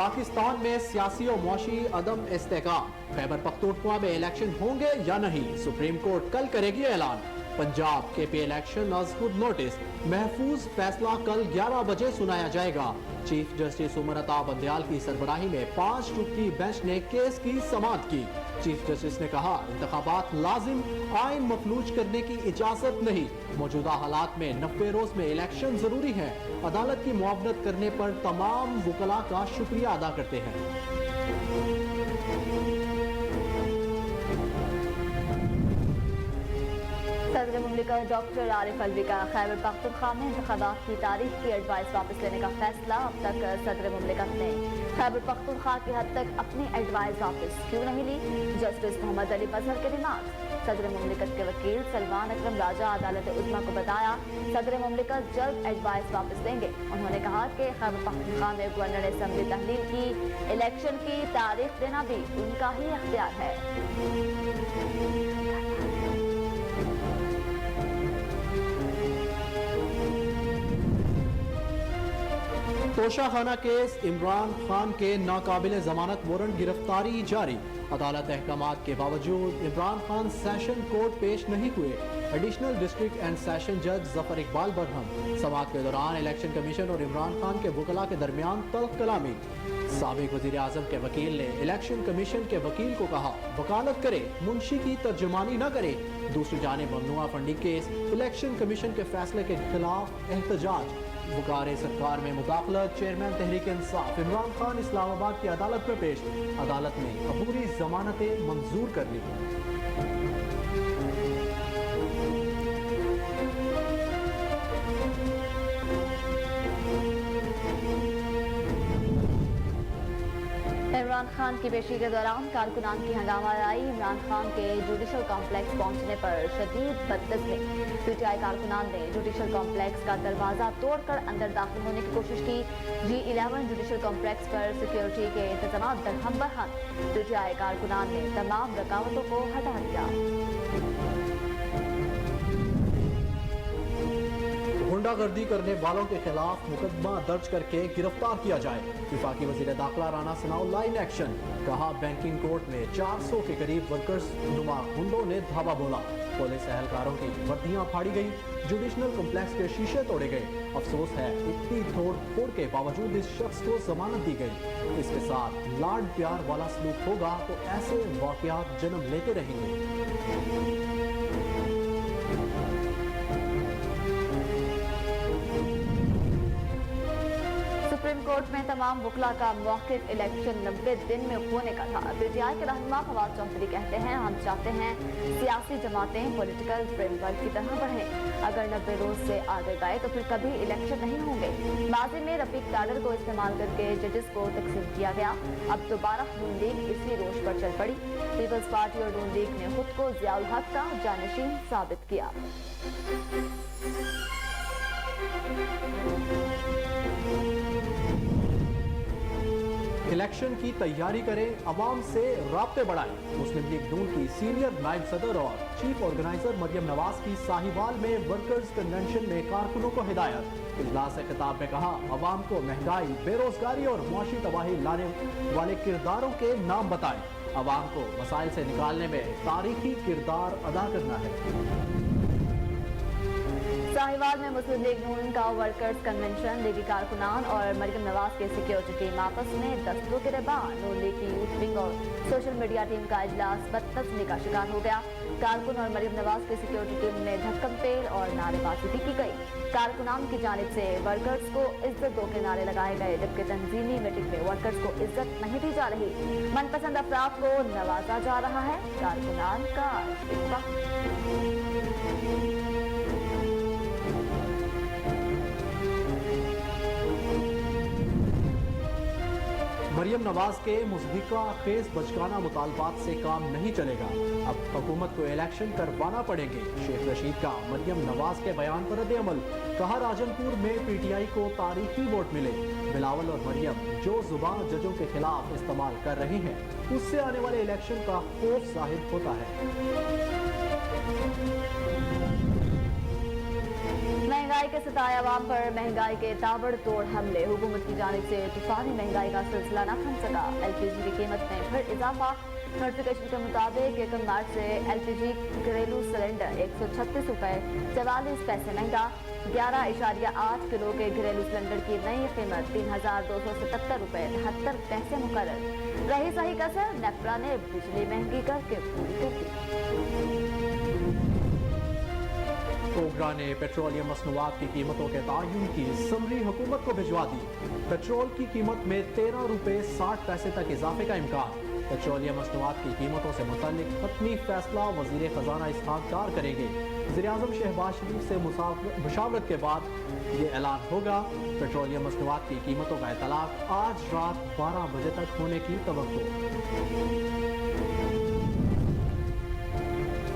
पाकिस्तान में सियासी और मुआशी अदम इस्तेहकाम, खैबर पख्तूनख्वा में इलेक्शन होंगे या नहीं, सुप्रीम कोर्ट कल करेगी ऐलान। पंजाब के पे इलेक्शन अज खुद नोटिस, महफूज फैसला कल 11 बजे सुनाया जाएगा। चीफ जस्टिस उमर अता बंदयाल की सरबराही में 5 रुकनी बेंच ने केस की समाअत की। चीफ जस्टिस ने कहा, इंतखाबात लाजिम, आइन मफलूज करने की इजाजत नहीं। मौजूदा हालात में 90 रोज में इलेक्शन जरूरी है। अदालत की मुआवनत करने पर तमाम वकला का शुक्रिया अदा करते हैं। सदर मुमलिकत डॉक्टर आरिफ अलवी का खैबर पख्तूनख्वा में इंतखाबात की तारीख की एडवाइस वापस लेने का फैसला। अब तक सदर मुमलिकत ने खैबर पख्तूनख्वा की हद तक अपनी एडवाइस वापस क्यों नहीं ली, जस्टिस मोहम्मद अली मजहर के रिमार्क। सदर मुमलिकत के वकील सलमान अकरम राजा अदालत उज़्मा को बताया, सदर मुमलिकत जल्द एडवाइस वापस लेंगे। उन्होंने कहा कि खैबर पख्तूनख्वा में गवर्नर असम्बली तहलील की इलेक्शन की तारीख देना भी उनका ही अख्तियार है। तोशाखाना केस, इमरान खान के नाकाबिल जमानत वारंट गिरफ्तारी जारी। अदालत अहकामात के बावजूद इमरान खान सेशन कोर्ट पेश नहीं हुए। एडिशनल डिस्ट्रिक्ट एंड सेशन जज जफर इकबाल बरहम। समाअत के दौरान इलेक्शन कमीशन और इमरान खान के वकला के दरमियान तल्ख कलामी। साबिक वजीर आजम के वकील ने इलेक्शन कमीशन के वकील को कहा, वकालत करे, मुंशी की तर्जुमानी न करे। दूसरी जानिब ममनुआ फंडिंग केस, इलेक्शन कमीशन के फैसले के खिलाफ एहतजाज। वकारे सरकार में मुदाखलत, चेयरमैन तहरीक इंसाफ इमरान खान इस्लामाबाद की अदालत में पेश। अदालत ने अबूरी जमानतें मंजूर कर ली। इमरान खान की पेशी के दौरान कारकुनान की हंगामा आई। इमरान खान के जुडिशल कॉम्प्लेक्स पहुंचने पर शदीद बदतमीजी। पीटीआई कारकुनान ने जुडिशल कॉम्प्लेक्स का दरवाजा तोड़कर अंदर दाखिल होने की कोशिश की। G11 जुडिशल कॉम्प्लेक्स पर सिक्योरिटी के इंतजाम दरहम बरहम। पीटीआई कारकुनान ने तमाम रुकावटों को हटा दिया। गुंडागर्दी करने वालों के खिलाफ मुकदमा दर्ज करके गिरफ्तार किया जाए। विफाकी वजीर दाखिला राना सनाउल्लाह लाइन एक्शन। कहा, बैंकिंग कोर्ट में 400 के करीब वर्कर्स नुमा गुंडों ने धावा बोला। पुलिस एहलकारों की वर्दियां फाड़ी गई, जुडिशनल कॉम्प्लेक्स के शीशे तोड़े गए। अफसोस है, इतनी तोड़ फोड़ के बावजूद इस शख्स को जमानत दी गई। इसके साथ लाड प्यार वाला सलूक होगा तो ऐसे वाकयात जन्म लेते रहेंगे। सुप्रीम कोर्ट में तमाम वकला का मौखिक इलेक्शन 90 दिन में होने का था। पीटीआई के रहनुमा फवाद चौधरी कहते हैं, हम चाहते हैं सियासी जमातें पॉलिटिकल फ्रेमवर्क की तरह बढ़ें। अगर 90 रोज से आगे गए तो फिर कभी इलेक्शन नहीं होंगे। माजी में रफीक ताडर को इस्तेमाल करके जजेस को तकसीम किया गया। अब दोबारा नून लीग इसी रोज पर चल पड़ी। पीपल्स पार्टी और नून लीग ने खुद को जियाउल हक का जानशीन साबित किया। इलेक्शन की तैयारी करें, अवाम से राब्ते बढ़ाएं। मुस्लिम लीग नून की सीनियर नायब सदर और चीफ ऑर्गेनाइजर मरियम नवाज की साहिवाल में वर्कर्स कन्वेंशन में कारकुनों को हिदायत। इजलास से खिताब में कहा, अवाम को महंगाई, बेरोजगारी और मुआशी तबाही लाने वाले किरदारों के नाम बताएं। अवाम को मसाइल से निकालने में तारीखी किरदार अदा करना है। साहिवाल में मुस्लिम लीग नून का वर्कर्स कन्वेंशन, लीगी कारकुनान और मरियम नवाज के सिक्योरिटी टीम आपस में दस्तों के गिरबान। नून लीग की यूथ विंग और सोशल मीडिया टीम का इजलास बदतमीजी का शिकार हो गया। कारकुन और मरियम नवाज की सिक्योरिटी टीम में धक्कम पेल और नारेबाजी भी की गई। कारकुनान की जानिब से वर्कर्स को इज्जत दो के नारे लगाए गए, जबकि तंजीमी मीटिंग में वर्कर्स को इज्जत नहीं दी जा रही। मनपसंद अफराद को नवाजा जा रहा है। कारकुनान का शिकवा। मरियम नवाज के मुज़हिका खेज बचकाना मुतालबात से काम नहीं चलेगा। अब हुकूमत को इलेक्शन करवाना पड़ेंगे। शेख रशीद का मरियम नवाज के बयान पर रद्द अमल। कहा, राजनपुर में पीटीआई को तारीखी वोट मिले। बिलावल और मरियम जो जुबान जजों के खिलाफ इस्तेमाल कर रहे हैं, उससे आने वाले इलेक्शन का खौफ जाहिर होता है। महंगाई के सताए अवाम पर महंगाई के ताबड़तोड़ हमले, हुकूमत की जानिब से तूफानी महंगाई का सिलसिला न थम सका। LPG की कीमत में फिर इजाफा। नोटिफिकेशन के मुताबिक 1 मार्च से LPG घरेलू सिलेंडर 136 रुपए 44 पैसे महंगा। 11.8 किलो के घरेलू सिलेंडर की नई कीमत 3,277 रुपए 73 पैसे मुकर्रर। रही सही कसर, नेपरा ने बिजली महंगी करके पूरी कर दी। ओगरा ने पेट्रोलियम मसनूआत की कीमतों के तयन की समरी हुकूमत को भिजवा दी। पेट्रोल की कीमत में 13 रुपए 60 पैसे तक इजाफे का इम्कान। पेट्रोलियम मसनूआत की कीमतों से मुताल्लिक हतमी फैसला वजीर खजाना इसहाक डार करेंगे। वज़ीर-ए-आज़म शहबाज शरीफ से मुशावरत के बाद ये ऐलान होगा। पेट्रोलियम मसनूआत की कीमतों का इतलाक आज रात 12 बजे तक होने की तवक्को।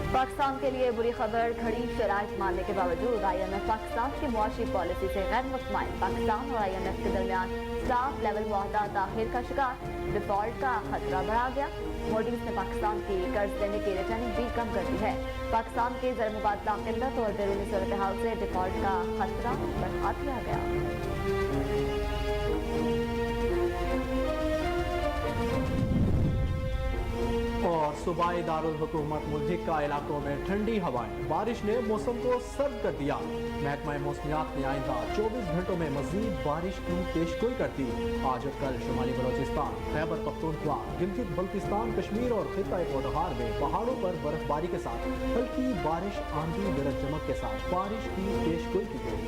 पाकिस्तान के लिए बुरी खबर, खड़ी शराइत मानने के बावजूद IMF पाकिस्तान की मुआशी पॉलिसी से गैर मुतमईन। पाकिस्तान और IMF के दरमियान स्टाफ लेवल मुआहदा ताखिर का शिकार, डिफॉल्ट का खतरा बढ़ा गया। मोडीज ने पाकिस्तान की कर्ज देने की रेटिंग भी कम कर दी है। पाकिस्तान के ज़र मुबादला किल्लत और बैरूनी सूरत हाल से डिफॉल्ट का खतरा बढ़ा दिया गया। और सूबाई दारुल हुकूमत मुल्हिका इलाकों में ठंडी हवाएं, बारिश ने मौसम को सर्द कर दिया। महकमा मौसमियात ने आइंदा 24 घंटों में मजीद बारिश की पेशगोई कर दी। आज और कल शुमाली बलोचिस्तान, खैबर पख्तूनख्वा, गिलगित बल्तिस्तान, कश्मीर और खित्ता पोटहार में पहाड़ों पर बर्फबारी के साथ हल्की बारिश, आंधी, गरज चमक के साथ बारिश की पेशगोई की गई।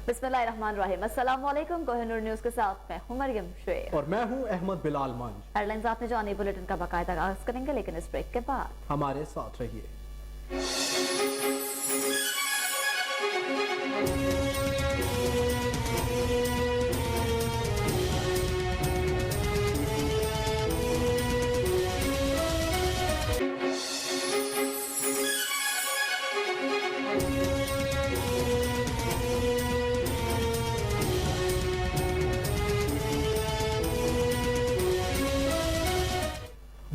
बिस्मिल्लाहिर्रहमानिर्रहीम। अस्सलाम वालेकुम। कोहिनूर न्यूज़ के साथ मैं हूं मरियम शेख और मैं हूं अहमद बिलाल मंज। हेडलाइंस आपने जानी, बुलेटिन का बाकायदा आगाज करेंगे, लेकिन इस ब्रेक के बाद हमारे साथ रहिए।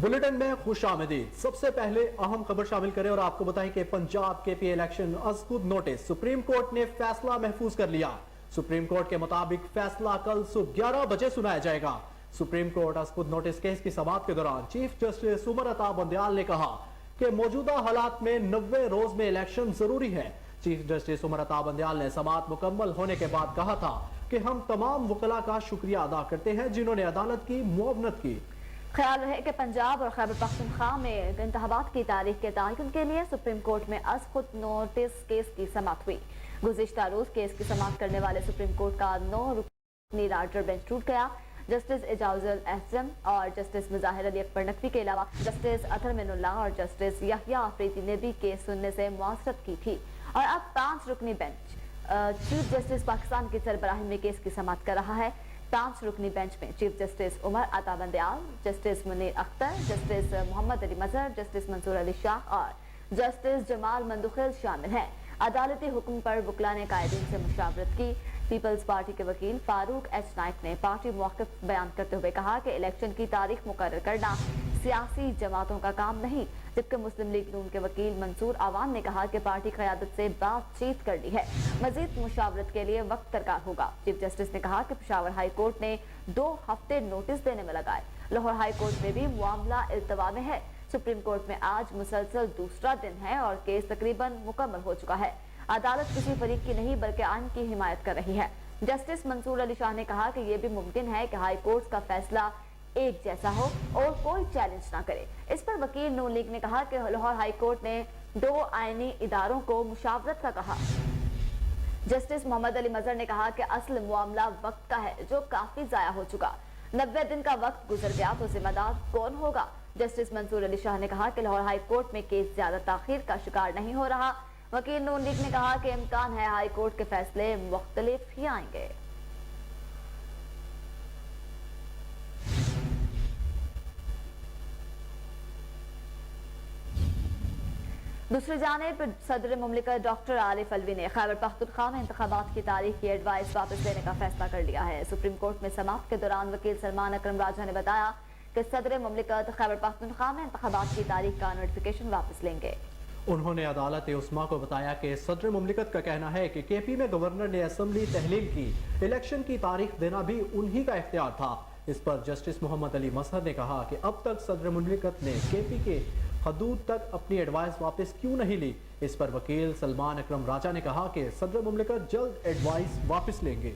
बुलेटिन में खुश आमदीद। सबसे पहले अहम खबर शामिल करें और आपको बताएं कि पंजाब KPA इलेक्शन अज़खुद नोटिस, सुप्रीम कोर्ट ने फैसला महफूज कर लिया। सुप्रीम कोर्ट के मुताबिक फैसला कल सुबह 11 बजे सुनाया जाएगा। सुप्रीम कोर्ट अज़खुद नोटिस केस की समाअत के दौरान चीफ जस्टिस उमर अता बंदयाल ने कहा कि मौजूदा हालात में 90 रोज में इलेक्शन जरूरी है। चीफ जस्टिस उमर अता बंदयाल ने समाअत मुकम्मल होने के बाद कहा था कि हम तमाम वकला का शुक्रिया अदा करते हैं जिन्होंने अदालत की मुआवनत की। ख्याल रहे कि पंजाब और खैबर पख्तूनख्वा में इंतखाबात की तारीख के तयन के लिए सुप्रीम कोर्ट में अज़खुद नोटिस केस की समाअत हुई। गुज़िश्ता रोज केस की समाअत करने वाले सुप्रीम कोर्ट का 9 रुकनी लार्जर बेंच टूट गया। जस्टिस एजाजुल एहसन और जस्टिस मुजाहिर अली अकबर नकवी के अलावा जस्टिस अतहर मिनुल्लाह और जस्टिस यहिया अफरीदी ने भी केस सुनने से मुआसरत की थी। और अब 5 रुकनी बेंच चीफ जस्टिस पाकिस्तान की सरबराही में केस की समाअत कर रहा है। 5 रुकनी बेंच में chief justice Umar Ata Bandial, justice Munir Akhtar, justice Mohammad Ali मजहर, जस्टिस मंसूर अली शाह और जस्टिस जमाल मंदुखिल शामिल हैं। अदालती हुक्म पर वकला ने कायदीन से मुशावरत की। पीपल्स पार्टी के वकील फारूक एच नाइक ने पार्टी मौक़िफ़ बयान करते हुए कहा कि इलेक्शन की तारीख मुकर्रर करना सियासी जमातों का काम नहीं, जबकि मुस्लिम लीग नून के वकील मंसूर आवान ने कहा कि पार्टी क़यादत से बातचीत कर ली है, मजीद मुशावरत के लिए वक्त दरकार होगा। चीफ जस्टिस ने कहा कि पेशावर हाई कोर्ट ने 2 हफ्ते नोटिस देने में लगाए। लाहौर हाई कोर्ट में भी मामला इल्तवा में है। सुप्रीम कोर्ट में आज मुसलसल दूसरा दिन है और केस तकरीबन मुकम्मल हो चुका है। अदालत किसी फरीक की नहीं बल्कि आइन की हिमायत कर रही है। जस्टिस मंसूर अली शाह ने कहा कि यह भी मुमकिन है कि हाई कोर्ट का फैसला एक जैसा हो और कोई चैलेंज ना करे। इस पर वकील नून लीग ने कहा कि लाहौर हाई कोर्ट ने 2 आईनी इदारों को मुशावरत का कहा। जस्टिस मोहम्मद अली मजहर ने कहा कि असल मामला वक्त का है जो काफी जाया हो चुका। 90 दिन का वक्त गुजर गया तो जिम्मेदार कौन होगा। जस्टिस मंसूर अली शाह ने कहा कि लाहौर हाई कोर्ट में केस ज्यादा ताखीर का शिकार नहीं हो रहा। वकील नून लीग ने कहा कि इम्कान है हाई कोर्ट के फैसले मुख्तलिफ ही आएंगे। दूसरी जानिब सदर मुमलिकत डॉक्टर आरिफ अलवी ने खैबर पख्तूनख्वा में इंतखाबात की तारीख की एडवाइस वापस लेने का फैसला कर लिया है। सुप्रीम कोर्ट में समाअत के दौरान वकील सलमान अकरम राजा ने बताया कि सदर मुमलिकत खैबर पख्तूनख्वा में इंतखाबात की तारीख का नोटिफिकेशन वापस लेंगे। उन्होंने अदालत उस्मा को बताया कि सदर मुमलिकत का कहना है कि केपी में गवर्नर ने असम्बली तहलील की, इलेक्शन की तारीख देना भी उन्हीं का इख्तियार था। इस पर जस्टिस मोहम्मद अली मसहर ने कहा कि अब तक सदर मुमलिकत ने केपी के हदूद तक अपनी एडवाइस वापस क्यों नहीं ली। इस पर वकील सलमान अकरम राजा ने कहा कि सदर मुमलिकत जल्द एडवाइस वापस लेंगे।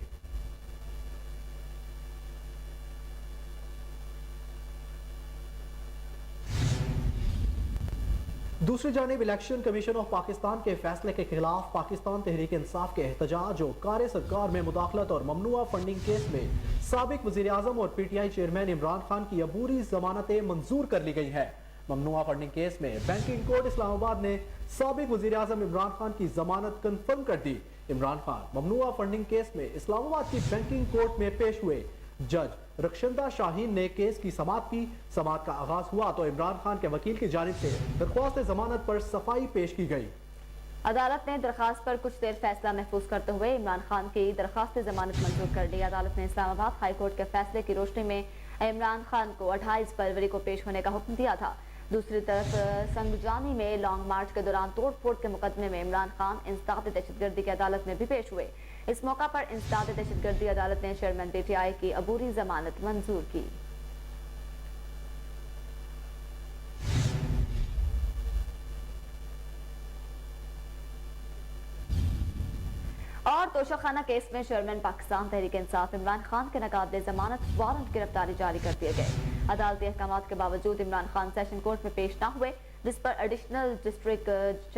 दूसरी जानिब इलेक्शन कमीशन ऑफ पाकिस्तान के फैसले के खिलाफ पाकिस्तान तहरीक इंसाफ के एहतजाज और कार सरकार में मुदाखलत और ममनुआ फंडिंग केस में साबिक वजीर आजम और पीटीआई चेयरमैन इमरान खान की अबूरी जमानतें मंजूर कर ली गई है। ममनुआ फंडिंग केस में बैंकिंग कोर्ट इस्लामाबाद ने साबिक वजीर आजम इमरान खान की जमानत कन्फर्म कर दी। इमरान खान ममनुआ फंडिंग केस में इस्लामाबाद की बैंकिंग कोर्ट में पेश हुए। जज रक्षंदा शाहीन ने केस की समाअत की। समाअत का आगाज हुआ तो इमरान खान के वकील की जानिब से दरख्वास्त जमानत पर सफाई पेश की गई। अदालत ने दरखास्त पर कुछ देर फैसला महफूज करते हुए इमरान खान की दरखास्त जमानत मंजूर कर दी। अदालत ने इस्लामाबाद हाई कोर्ट के फैसले की रोशनी में इमरान खान को 28 फरवरी को पेश होने का हुक्म दिया था। दूसरी तरफ संगजानी में लॉन्ग मार्च के दौरान तोड़ फोड़ के मुकदमे में इमरान खान इंसदाद दहशतगर्दी की अदालत में भी पेश हुए। इस मौका पर इंसदाद दहशतगर्दी अदालत ने चेयरमैन पीटीआई की अबूरी जमानत मंजूर की। और तोशाखाना केस में चेयरमैन पाकिस्तान तहरीक इंसाफ इमरान खान के नाकाबिले जमानत वारंट गिरफ्तारी जारी कर दिए गए। अदालती अहकामात के बावजूद इमरान खान सेशन कोर्ट में पेश न हुए, जिस पर एडिशनल डिस्ट्रिक्ट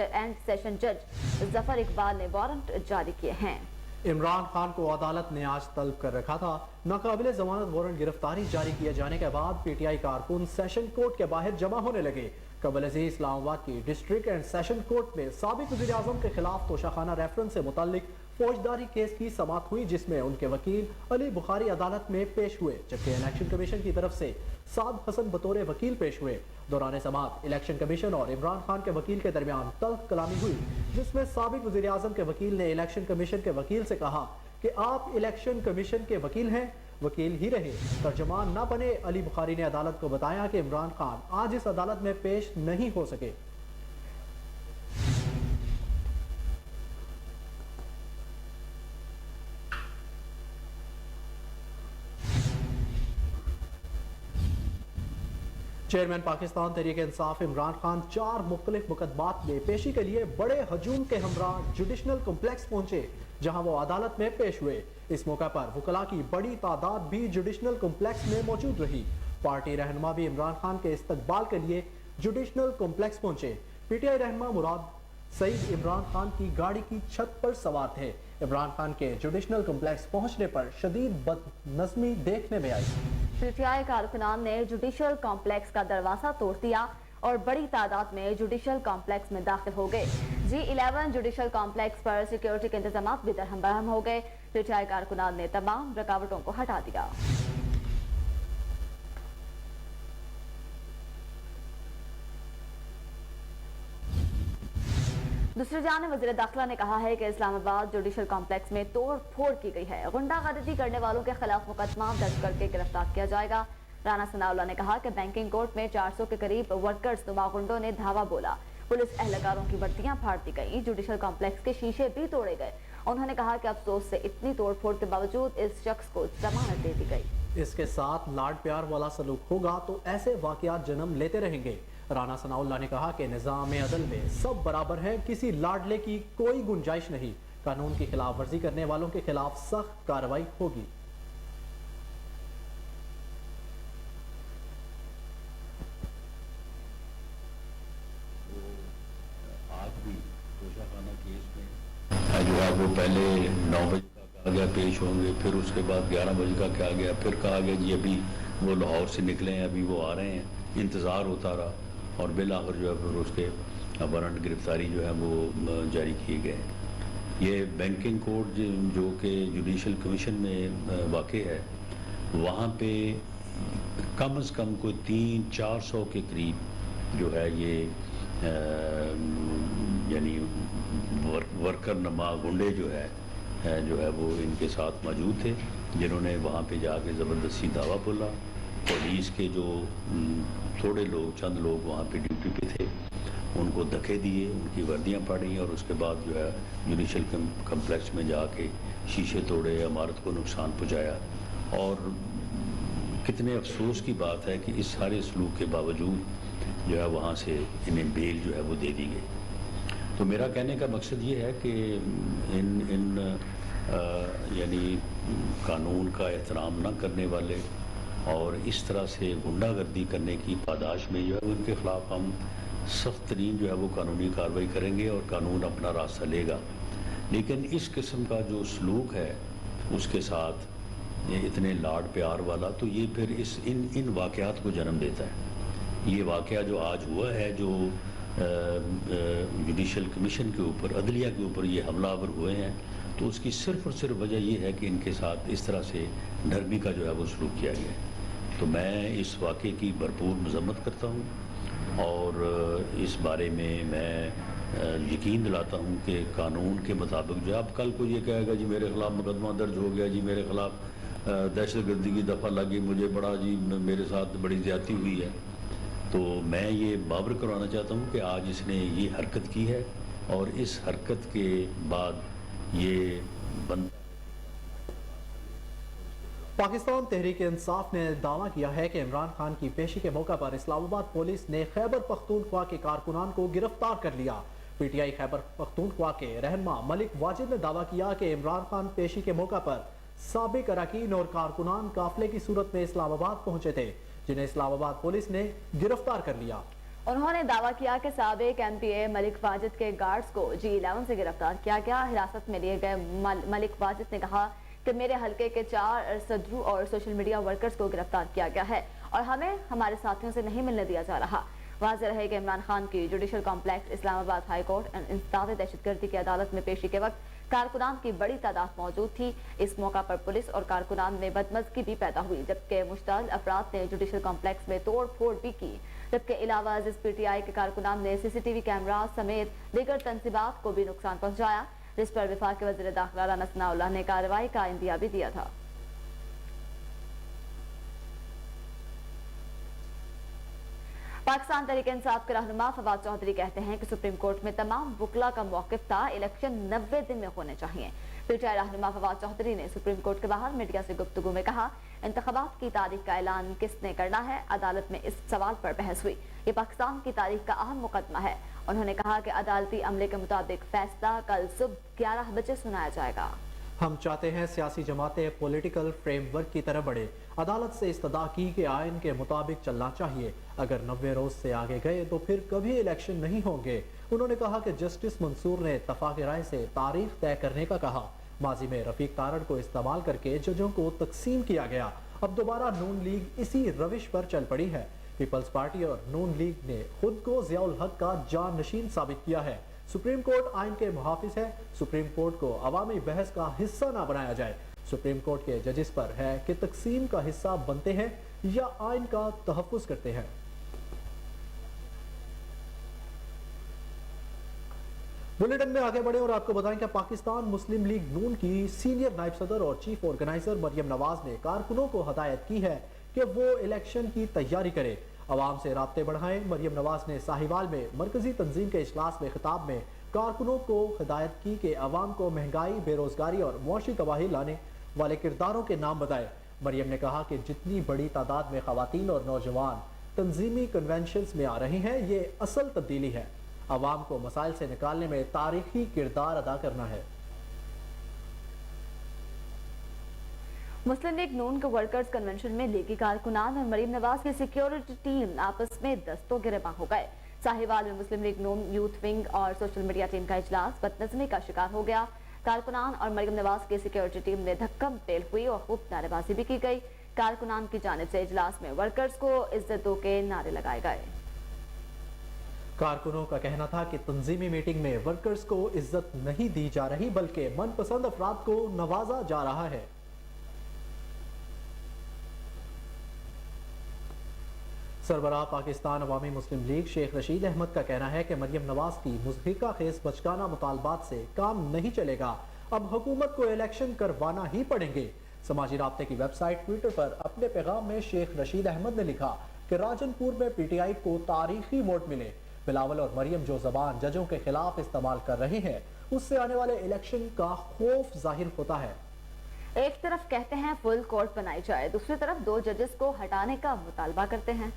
एंड सेशन जज जफर इकबाल ने वारंट जारी किए हैं। इमरान खान को अदालत ने आज तलब कर रखा था। नाकाबिले जमानत वारंट गिरफ्तारी जारी किए जाने के बाद पीटीआई कारकुन सेशन कोर्ट के बाहर जमा होने लगे। कबल अजीज इस्लामाबाद की डिस्ट्रिक्ट एंड सेशन कोर्ट में साबिक वज़ीर आज़म के खिलाफ तोशाखाना रेफरेंस से मुताल्लिक फौजदारी केस की समाअत हुई, जिसमें उनके वकील अली बुखारी अदालत में पेश हुए, जबकि इलेक्शन कमीशन की तरफ से साद हसन बतौर वकील पेश हुए। दौरान समाअत इलेक्शन कमीशन और इमरान खान के वकील के दरमियान तल्ख कलामी हुई, जिसमें साबिक वज़ीर आज़म के वकील ने इलेक्शन कमीशन के वकील से कहा कि आप इलेक्शन कमीशन के वकील हैं, वकील ही रहे, तर्जमान न बने। अली बुखारी ने अदालत को बताया कि इमरान खान आज इस अदालत में पेश नहीं हो सके। चेयरमैन पाकिस्तान तहरीक इंसाफ इमरान खान 4 मुख्तलिफ मुकदमात में पेशी के लिए बड़े हजूम के हमरा जुडिशनल कॉम्प्लेक्स पहुंचे, जहां वो अदालत में पेश हुए। इस मौका पर वकला की बड़ी तादाद भी जुडिशनल कॉम्प्लेक्स में मौजूद रही। पार्टी रहनुमा भी इमरान खान के इस्तकबाल के लिए जुडिशनल कॉम्प्लेक्स पहुंचे। पीटीआई रहनुमा मुराद सईद इमरान खान की गाड़ी की छत पर सवार थे। इमरान खान के जुडिशनल कॉम्प्लेक्स पहुंचने पर शदीद बदनज़मी देखने में आई। पीटीआई कारकुनान ने जुडिशल कॉम्प्लेक्स का दरवाजा तोड़ दिया और बड़ी तादाद में जुडिशल कॉम्प्लेक्स में दाखिल हो गए। G11 जुडिशल कॉम्प्लेक्स पर सिक्योरिटी के इंतजाम भी दरहम बरहम हो गए। पीटीआई कारकुनान ने तमाम रुकावटों को हटा दिया। दूसरी जानिब वज़ीर दाखिला ने कहा है कि इस्लामाबाद जुडिशल कॉम्प्लेक्स में तोड़ फोड़ की गई है। गुंडागर्दी करने वालों के खिलाफ मुकदमा दर्ज करके गिरफ्तार किया जाएगा। राना सनाउल्लाह ने कहा कि बैंकिंग कोर्ट में 400 के करीब वर्कर्स नुमा गुंडों ने धावा बोला। पुलिस एहलकारों की वर्दियां फाड़ दी गई। जुडिशल कॉम्प्लेक्स के शीशे भी तोड़े गए। उन्होंने कहा कि अफसोस से इतनी तोड़ फोड़ के बावजूद इस शख्स को जमानत दे दी गई। इसके साथ लाड प्यार वाला सलूक होगा तो ऐसे वाकयात जन्म लेते रहेंगे। राना सनाउल्लाह ने कहा कि निज़ाम अदल में सब बराबर हैं, किसी लाडले की कोई गुंजाइश नहीं। कानून की खिलाफ वर्जी करने वालों के खिलाफ सख्त कार्रवाई होगी। जो है वो पहले 9 बजे का कहा गया पेश होंगे, फिर उसके बाद 11 बजे का कहा गया, फिर कहा गया जी अभी वो लाहौर से निकले हैं, अभी वो आ रहे हैं। इंतज़ार होता रहा और बिल आखिर जो है फिर उसके वारंट गिरफ्तारी जो है वो जारी किए गए। ये बैंकिंग कोर्ट जो कि जुडिशल कमीशन में वाक़ है, वहाँ पे कम से कम कोई 300-400 के करीब जो है ये یعنی ورکر نما گنڈے جو ہے وہ ان کے ساتھ موجود تھے، جنہوں نے وہاں پہ جا کے زبردستی دعویٰ بولا۔ پولیس کے جو تھوڑے لوگ، چند لوگ وہاں پہ ڈیوٹی پہ تھے، ان کو دھکے دیے، ان کی وردیاں پاڑی، اور اس کے بعد جو ہے جوڈیشل کمپلیکس میں جا کے شیشے توڑے، عمارت کو نقصان پہنچایا۔ اور کتنے افسوس کی بات ہے کہ اس سارے سلوک کے باوجود جو ہے وہاں سے انہیں بیل جو ہے وہ دے دی گئی۔ تو میرا کہنے کا مقصد یہ ہے کہ ان یعنی قانون کا احترام نہ کرنے والے اور اس طرح سے غنڈہ گردی کرنے کی پاداش میں جو ہے ان کے خلاف ہم سخت ترین جو ہے وہ قانونی کارروائی کریں گے، اور قانون اپنا راستہ لے گا۔ لیکن اس قسم کا جو سلوک ہے اس کے ساتھ یہ اتنے لاڈ پیار والا، تو یہ پھر ان واقعات کو جنم دیتا ہے۔ یہ واقعہ جو آج ہوا ہے، جو جوڈیشل کمیشن کے اوپر، عدلیہ کے اوپر یہ حملہ آور ہوئے ہیں، تو اس کی صرف اور صرف وجہ یہ ہے کہ ان کے ساتھ اس طرح سے نرمی کا جو ہے وہ سلوک کیا گیا ہے۔ تو میں اس واقعے کی بھرپور مذمت کرتا ہوں، اور اس بارے میں یقین دلاتا ہوں کہ قانون کے مطابق جو اب کل کو یہ کہے گا جی میرے خلاف مقدمہ درج ہو گیا، جی میرے خلاف دہشت گردی کی دفعہ لگی، مجھے بڑا جی میرے ساتھ بڑی زیادتی ہوئی ہے، تو میں یہ باور کروانا چاہتا ہوں کہ آج اس نے یہ حرکت کی ہے، اور اس حرکت کے بعد یہ بند پاکستان تحریک انصاف نے دعویٰ کیا ہے کہ عمران خان کی پیشی کے موقع پر اسلام آباد پولیس نے خیبر پختونخوا کے کارکنان کو گرفتار کر لیا۔ P T I Khyber Pakhtunkhwa کے رہنما ملک واجد نے دعویٰ کیا کہ عمران خان پیشی کے موقع پر سابق اراکین اور کارکنان قافلے کی صورت میں اسلام آباد پہنچے تھے، جنہیں اسلام آباد پولیس نے گرفتار کر لیا۔ انہوں نے دعویٰ کیا کہ سابق ایم پی اے ملک واجد کے گارڈز کو G11 سے گرفتار کیا گیا۔ حراست میں لیے گئے ملک واجد نے کہا کہ میرے حلقے کے 4 صدروں اور سوشل میڈیا ورکرز کو گرفتار کیا گیا ہے، اور ہمیں ہمارے ساتھیوں سے نہیں ملنے دیا جا رہا۔ واضح رہے کہ عمران خان کی جوڈیشل کمپلیکس اسلام آباد ہائی کورٹ انسداد دہشت گردی کی عدالت میں پیشی کے وقت کارکنان کی بڑی تعداد موجود تھی۔ اس موقع پر پولیس اور کارکنان میں بدمزگی بھی پیدا ہوئی، جبکہ مشتعل افراد نے جوڈیشل کمپلیکس میں توڑ پھوڑ بھی کی، جبکہ علاوہ ازیں پی ٹی آئی کے کارکنان نے CCTV کیمراز سمیت دیگر تنصیبات کو بھی نقصان پہنچایا، جس پر وفاقی وزیر داخلہ رانا ثناء اللہ نے کارروائی کا عندیہ بھی دیا تھا۔ پاکستان تحریک انصاف کے رہنما فواد چودھری کہتے ہیں کہ سپریم کورٹ میں تمام وکلا کا موقف تھا، الیکشن 90 دن میں ہونے چاہیے۔ پی ٹی آئی رہنما فواد چودھری نے سپریم کورٹ کے باہر میڈیا سے گفتگو میں کہا، انتخابات کی تاریخ کا اعلان کس نے کرنا ہے؟ عدالت میں اس سوال پر بحث ہوئی۔ یہ پاکستان کی تاریخ کا اہم مقدمہ ہے۔ انہوں نے کہا کہ عدالتی عملے کے مطابق فیصلہ کل صبح 11 بجے سنایا جائے گا۔ ہم چاہتے ہیں سیاسی جماعتیں پولیٹیکل فریم ورک کی طرف بڑھے۔ عدالت سے استدعا کی کہ آئین کے مطابق چلنا چاہیے، اگر 90 روز سے آگے گئے تو پھر کبھی الیکشن نہیں ہوں گے۔ انہوں نے کہا کہ جسٹس منصور نے اتفاق رائے سے تاریخ طے کرنے کا کہا۔ ماضی میں رفیق تارڑ کو استعمال کر کے ججوں کو تقسیم کیا گیا، اب دوبارہ نون لیگ اسی روش پر چل پڑی ہے۔ پیپلز پارٹی اور نون لیگ نے خود کو ضیاء الحق کا جانشین ثابت کیا ہے۔ سپریم کورٹ آئین کے محافظ ہے، سپریم کورٹ کو عوامی بحث کا حصہ نہ بنایا جائے۔ سپریم کورٹ کے ججز پر ہے کہ تقسیم کا حصہ بنتے ہیں یا آئین کا تحفظ کرتے ہیں۔ بلیٹن میں آگے بڑھیں اور آپ کو بتائیں کہ پاکستان مسلم لیگ نون کی سینئر نائب صدر اور چیف آرگنائزر مریم نواز نے کارکنوں کو ہدایت کی ہے کہ وہ الیکشن کی تیاری کرے، عوام سے رابطے بڑھائیں۔ مریم نواز نے ساہیوال میں مرکزی تنظیم کے اجلاس میں خطاب میں کارکنوں کو ہدایت کی کہ عوام کو مہنگائی، بے روزگاری اور معاشی تباہی لانے والے کرداروں کے نام بتائے۔ مریم نے کہا کہ جتنی بڑی تعداد میں خواتین اور نوجوان تنظیمی کنونشنز میں آ رہے ہیں، یہ اصل تبدیلی ہے۔ عوام کو مسائل سے نکالنے میں تاریخی کردار ادا کرنا ہے۔ مسلم لیگ نون کے ورکرز کنونشن میں لیگی کارکنان اور مریم نواز کی سیکیورٹی ٹیم آپس میں دستوں گریباں ہو گئے۔ ساہیوال میں مسلم لیگ نون یوتھ ونگ اور سوشل میڈیا ٹیم کا اجلاس بدنظمی کا شکار ہو گیا۔ کارکنان اور مریم نواز کی سیکیورٹی ٹیم میں دھکم پیل ہوئی اور خوب نعرے بازی بھی کی گئی۔ کارکنان کی جانب سے اجلاس میں ورکرز کو عزت دو کے نعرے لگائے گئے۔ کارکنوں کا کہنا تھا کہ تنظیمی میٹنگ میں ورکرز کو عزت نہیں دی جا رہی بلکہ من پسند افراد کو نوازا جا رہا ہے۔ سربراہ پاکستان عوامی مسلم لیگ شیخ رشید احمد کا کہنا ہے کہ مریم نواز کی مضحکہ خیز بچگانہ مطالبات سے کام نہیں چلے گا، اب حکومت کو الیکشن کروانا ہی پڑیں گے۔ سماجی رابطے کی ویب سائٹ ٹویٹر پر اپنے پیغام میں شیخ رشید احمد نے لکھا کہ راجن پور میں پی ٹی آئی کو تاریخی ووٹ ملے، بلاول اور مریم جو زبان ججوں کے خلاف استعمال کر رہے ہیں اس سے آنے والے الیکشن کا خوف ظاہر ہوتا ہے۔ ایک طرف کہتے ہیں فل کورٹ بنائی جائے، دوسری طرف 2 ججز کو ہٹانے کا مطالبہ کرتے ہیں۔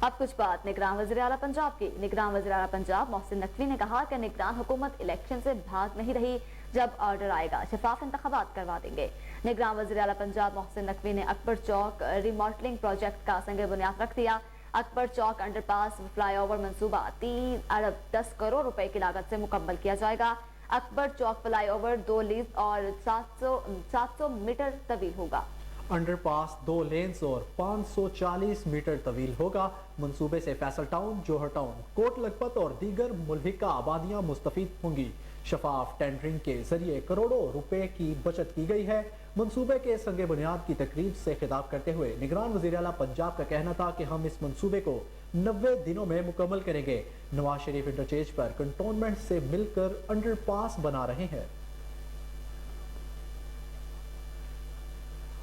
اب کچھ بات نگران وزیر اعلیٰ پنجاب کی۔ نگران وزیر اعلیٰ پنجاب محسن نقوی نے کہا کہ نگران حکومت الیکشن سے بھاگ نہیں رہی، جب آرڈر آئے گا شفاف انتخابات کروا دیں گے۔ نگران وزیر اعلیٰ پنجاب محسن نقوی نے اکبر چوک ریماڈلنگ پروجیکٹ کا سنگ بنیاد رکھ دیا۔ اکبر چوک انڈر پاس فلائی اوور منصوبہ 3 ارب 10 کروڑ روپے کی لاگت سے مکمل کیا جائے گا۔ اکبر چوک فلائی اوور 2 لیز اور 700 میٹر طویل ہوگا۔ انڈر پاس 2 لینز اور 540 میٹر طویل ہوگا۔ منصوبے سے فیصل ٹاؤن، جوہر ٹاؤن، کوٹ لکھپت اور دیگر ملحقہ آبادیاں مستفید ہوں گی۔ شفاف ٹینڈرنگ کے ذریعے کروڑوں روپے کی بچت کی گئی ہے۔ منصوبے کے سنگ بنیاد کی تقریب سے خطاب کرتے ہوئے نگران وزیر اعلیٰ پنجاب کا کہنا تھا کہ ہم اس منصوبے کو 90 دنوں میں مکمل کریں گے۔ نواز شریف انٹرچینج پر کنٹونمنٹ سے مل کر انڈر پاس بنا رہے ہیں۔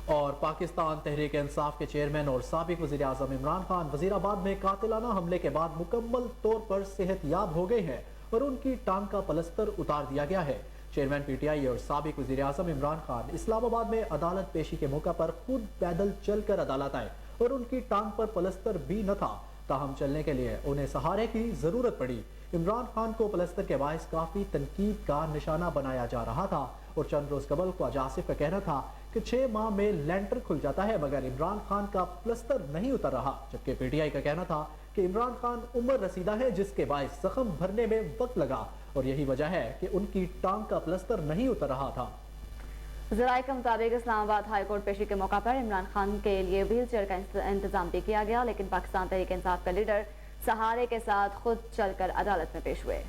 اور پاکستان تحریک انصاف کے چیئرمین اور سابق وزیر اعظم عمران خان وزیر آباد میں قاتلانہ حملے کے بعد مکمل طور پر صحت یاب ہو گئے ہیں اور ان کی ٹانگ کا پلستر اتار دیا گیا ہے۔ چیئرمین پی ٹی آئی اور سابق وزیر اعظم عمران خان اسلام آباد میں عدالت پیشی کے موقع پر خود پیدل چل کر عدالت آئے اور ان کی ٹانگ پر پلستر بھی نہ تھا، تاہم چلنے کے لیے انہیں سہارے کی ضرورت پڑی۔ عمران خان کو پلستر کے باعث کافی تنقید کا نشانہ بنایا جا رہا تھا اور چند روز قبل خواجہ آصف کا کہنا تھا کہ 6 ماہ میں لینٹر کھل جاتا ہے مگر عمران خان کا پلستر نہیں اتر رہا، جبکہ پی ٹی آئی کا کہنا تھا کہ عمران خان عمر رسیدہ ہے جس کے باعث زخم بھرنے میں وقت لگا اور یہی وجہ ہے کہ ان کی ٹانگ کا پلستر نہیں اتر رہا تھا۔ ذرائع کے مطابق اسلام آباد ہائی کورٹ پیشی کے موقع پر عمران خان کے لیے ویل چیئر کا انتظام بھی کیا گیا، لیکن پاکستان تحریک انصاف کا لیڈر سہارے کے ساتھ خود چل کر عدالت میں پیش ہوئے۔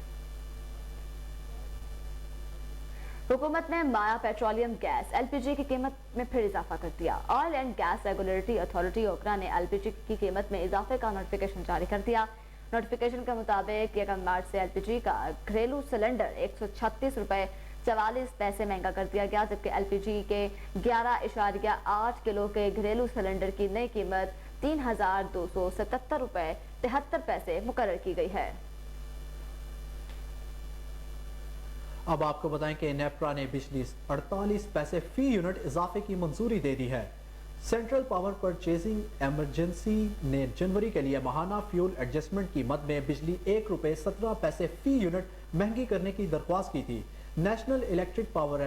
حکومت نے مایا petroleum gas L P G کی قیمت میں پھر اضافہ کر دیا۔ Oil and gas regulatory authority OGRA نے ایل پی جی کی قیمت میں اضافے کا نوٹیفیکیشن جاری کر دیا۔ نوٹیفیکیشن کے مطابق 1 مارچ سے ایل پی جی کا گھریلو سلنڈر 136 روپے 44 پیسے مہنگا کر دیا گیا، جبکہ ایل پی جی کے 11.8 کلو کے گھریلو سلنڈر کی نئی قیمت 3277 روپے 73 پیسے مقرر کی گئی ہے۔ اب آپ کو بتائیں کہ نیپرا نے بجلی 48 پیسے فی یونٹ اضافے کی منظوری دے دی ہے۔ سینٹرل پاور پرچیزنگ ایمرجنسی نے جنوری کے لیے ماہانہ فیول ایڈجسٹمنٹ قیمت میں بجلی 1 روپے 17 پیسے فی یونٹ مہنگی کرنے کی درخواست کی تھی۔ National electric power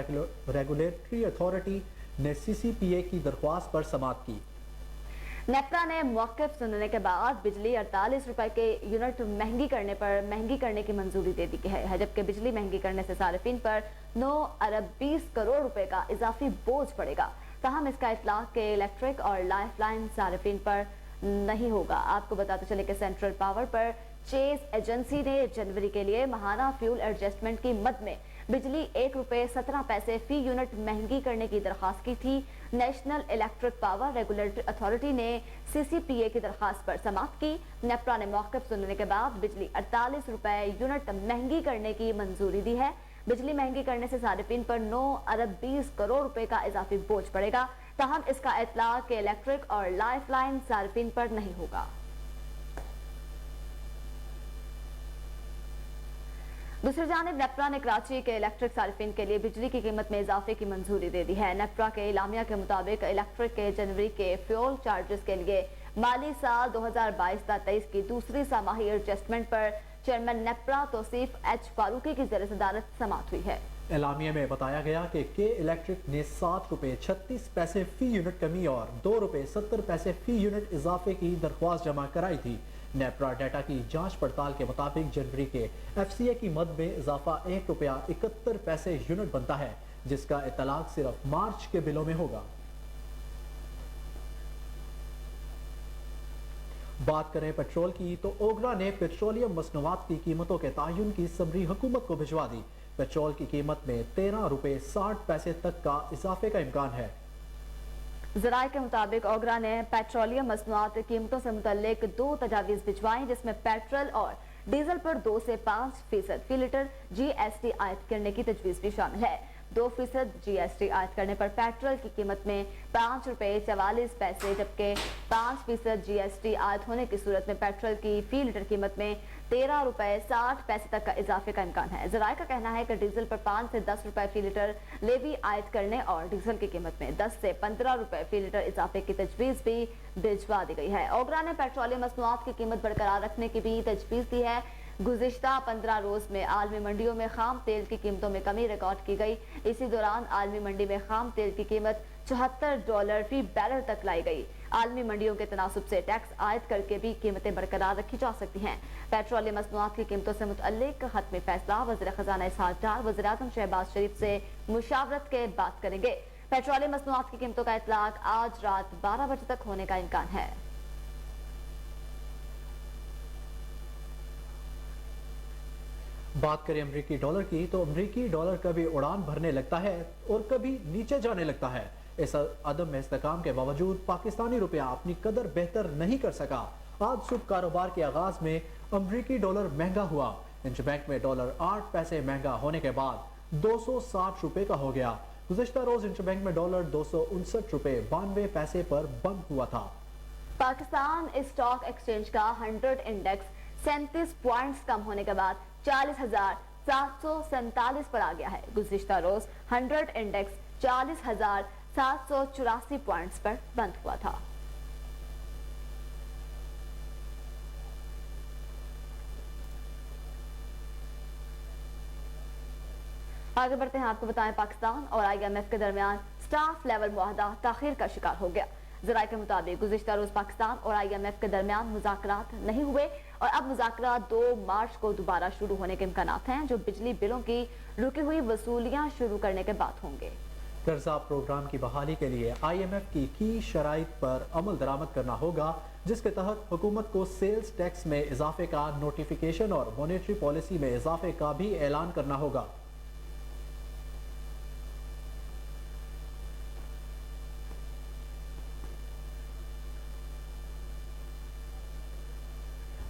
regulatory authority نے سی سی پی اے کی درخواست پر سماعت کی۔ نیپرا نے موقف سننے کے بعد بجلی 48 روپے کے یونٹ مہنگی کرنے کی منظوری دے دی ہے، جبکہ بجلی مہنگی کرنے سے صارفین پر 9 ارب 20 کروڑ روپے کا اضافی بوجھ پڑے گا۔ تاہم اس کا اطلاق کہ الیکٹرک اور لائف لائن صارفین پر نہیں ہوگا۔ آپ کو بتاتے چلے کہ سینٹرل پاور پر چیز ایجنسی نے جنوری کے لیے ماہانہ فیول ایڈجسٹمنٹ کی مد میں بجلی 1 روپے 17 پیسے فی یونٹ مہنگی کرنے کی درخواست کی تھی۔ National electric power regulatory authority نے سی سی پی اے کی درخواست پر سماعت کی۔ نیپرا نے موقف سننے کے بعد بجلی 48 روپے یونٹ مہنگی کرنے کی منظوری دی ہے۔ بجلی مہنگی کرنے سے صارفین پر 9 ارب 20 کروڑ روپے کا اضافی بوجھ پڑے گا، تاہم اس کا اطلاق کہ الیکٹرک اور لائف لائن صارفین پر نہیں ہوگا۔ دوسری جانب نیپرا نے کراچی کے الیکٹرک صارفین کے لیے بجلی کی قیمت میں اضافے کی منظوری دے دی ہے۔ نیپرا کے اعلامیہ کے مطابق الیکٹرک کے جنوری کے فیول چارجز کے لیے مالی سال 2022-23 کی دوسری سہ-ماہی ایڈجسٹمنٹ پر چیئرمین نیپرا توصیف ایچ فاروقی کی زیر صدارت سماعت ہوئی ہے۔ اعلامیہ میں بتایا گیا کہ کے الیکٹرک نے 7 روپے 36 پیسے فی یونٹ کمی اور 2 روپے 70 پیسے فی یونٹ اضافے کی درخواست جمع کرائی تھی۔ نیپرا ڈیٹا کی جانچ پڑتال کے مطابق جنوری کے ایف سی اے کی مد میں اضافہ 1 روپیہ 71 پیسے یونٹ بنتا ہے، جس کا اطلاق صرف مارچ کے بلوں میں ہوگا۔ بات کریں پیٹرول کی تو اوگرا نے پیٹرولیم مصنوعات کی قیمتوں کے تعین کی سمری حکومت کو بھجوا دی۔ پیٹرول کی قیمت میں 13 روپے 60 پیسے تک کا اضافے کا امکان ہے۔ ज़राए के मुताबिक ओगरा ने पेट्रोलियम मसनूआत कीमतों से मुतल्लिक 2 तजावीज़ भिजवाई, जिसमें पेट्रोल और डीजल पर 2 से 5% फी लीटर GST आयद करने की तजवीज़ भी शामिल है। 2% GST आयद करने पर पेट्रोल की कीमत में ₹5.44, जबकि 5% GST आयद होने की सूरत में पेट्रोल की फी लीटर कीमत में ₹13.60 तक का इजाफे का इम्कान है। ज़राए का कहना है कि डीजल पर 5 से 10 रुपए फी लीटर लेवी आयद करने और डीजल की कीमत में 10 से 15 रुपए फी लीटर इजाफे की तजवीज़ भी भिजवा दी गई है। ओगरा ने पेट्रोलियम मसनूआत की कीमत बरकरार रखने की भी तजवीज़ दी है। गुज़िश्ता 15 रोज में आलमी मंडियों में खाम तेल की कीमतों में कमी रिकॉर्ड की गई। इसी दौरान आलमी मंडी में खाम तेल की कीमत $74 फी बैरल तक लाई गई। आलमी मंडियों के तनासुब से टैक्स आयद करके भी कीमतें बरकरार रखी जा सकती हैं। पेट्रोलियम मसनूआत की कीमतों से मुतल्लिक हतमी फैसला वज़ीर ख़ज़ाना इसहाक़ डार वज़ीर-ए-आज़म शहबाज शरीफ से मुशावरत के बाद करेंगे। पेट्रोलियम मसनूआत की कीमतों का इतलाक आज रात 12 बजे तक होने का इम्कान है। बात करें अमरीकी डॉलर की, तो अमरीकी डॉलर कभी उड़ान भरने लगता है और कभी नीचे जाने लगता है। इस अदम में इस्तेकाम के बावजूद पाकिस्तानी रुपया अपनी कदर बेहतर नहीं कर सका। आज सुबह कारोबार के आगाज में अमरीकी डॉलर महंगा हुआ। इंटरबैंक में डॉलर 8 पैसे महंगा होने के बाद 260 रुपए का हो गया। गुज़िश्ता रोज इंटरबैंक में डॉलर 259 रुपए 92 पैसे पर बंद हुआ था। पाकिस्तान स्टॉक एक्सचेंज का 100 इंडेक्स 37 पॉइंट्स कम होने के बाद 40,747 पर आ गया है। गुज़िश्ता रोज 100 इंडेक्स 40,784 पॉइंट्स पर बंद हुआ था। आगे बढ़ते हैं, आपको बताएं पाकिस्तान और IMF के दरमियान स्टाफ लेवल मुआहदा ताखीर का शिकार हो गया। ज़राए के मुताबिक गुज़िश्ता रोज पाकिस्तान और IMF के दरमियान मुज़ाकरात नहीं हुए और अब मुज़ाकरात 2 मार्च को दोबारा शुरू होने के इम्कानात हैं, जो बिजली बिलों की रुकी हुई वसूलियां शुरू करने के बाद होंगे। कर्जा प्रोग्राम की बहाली के लिए IMF की शराइत पर अमल दरामद करना होगा, जिसके तहत हुकूमत को सेल्स टैक्स में इजाफे का नोटिफिकेशन और मॉनेटरी पॉलिसी में इजाफे का भी ऐलान करना होगा।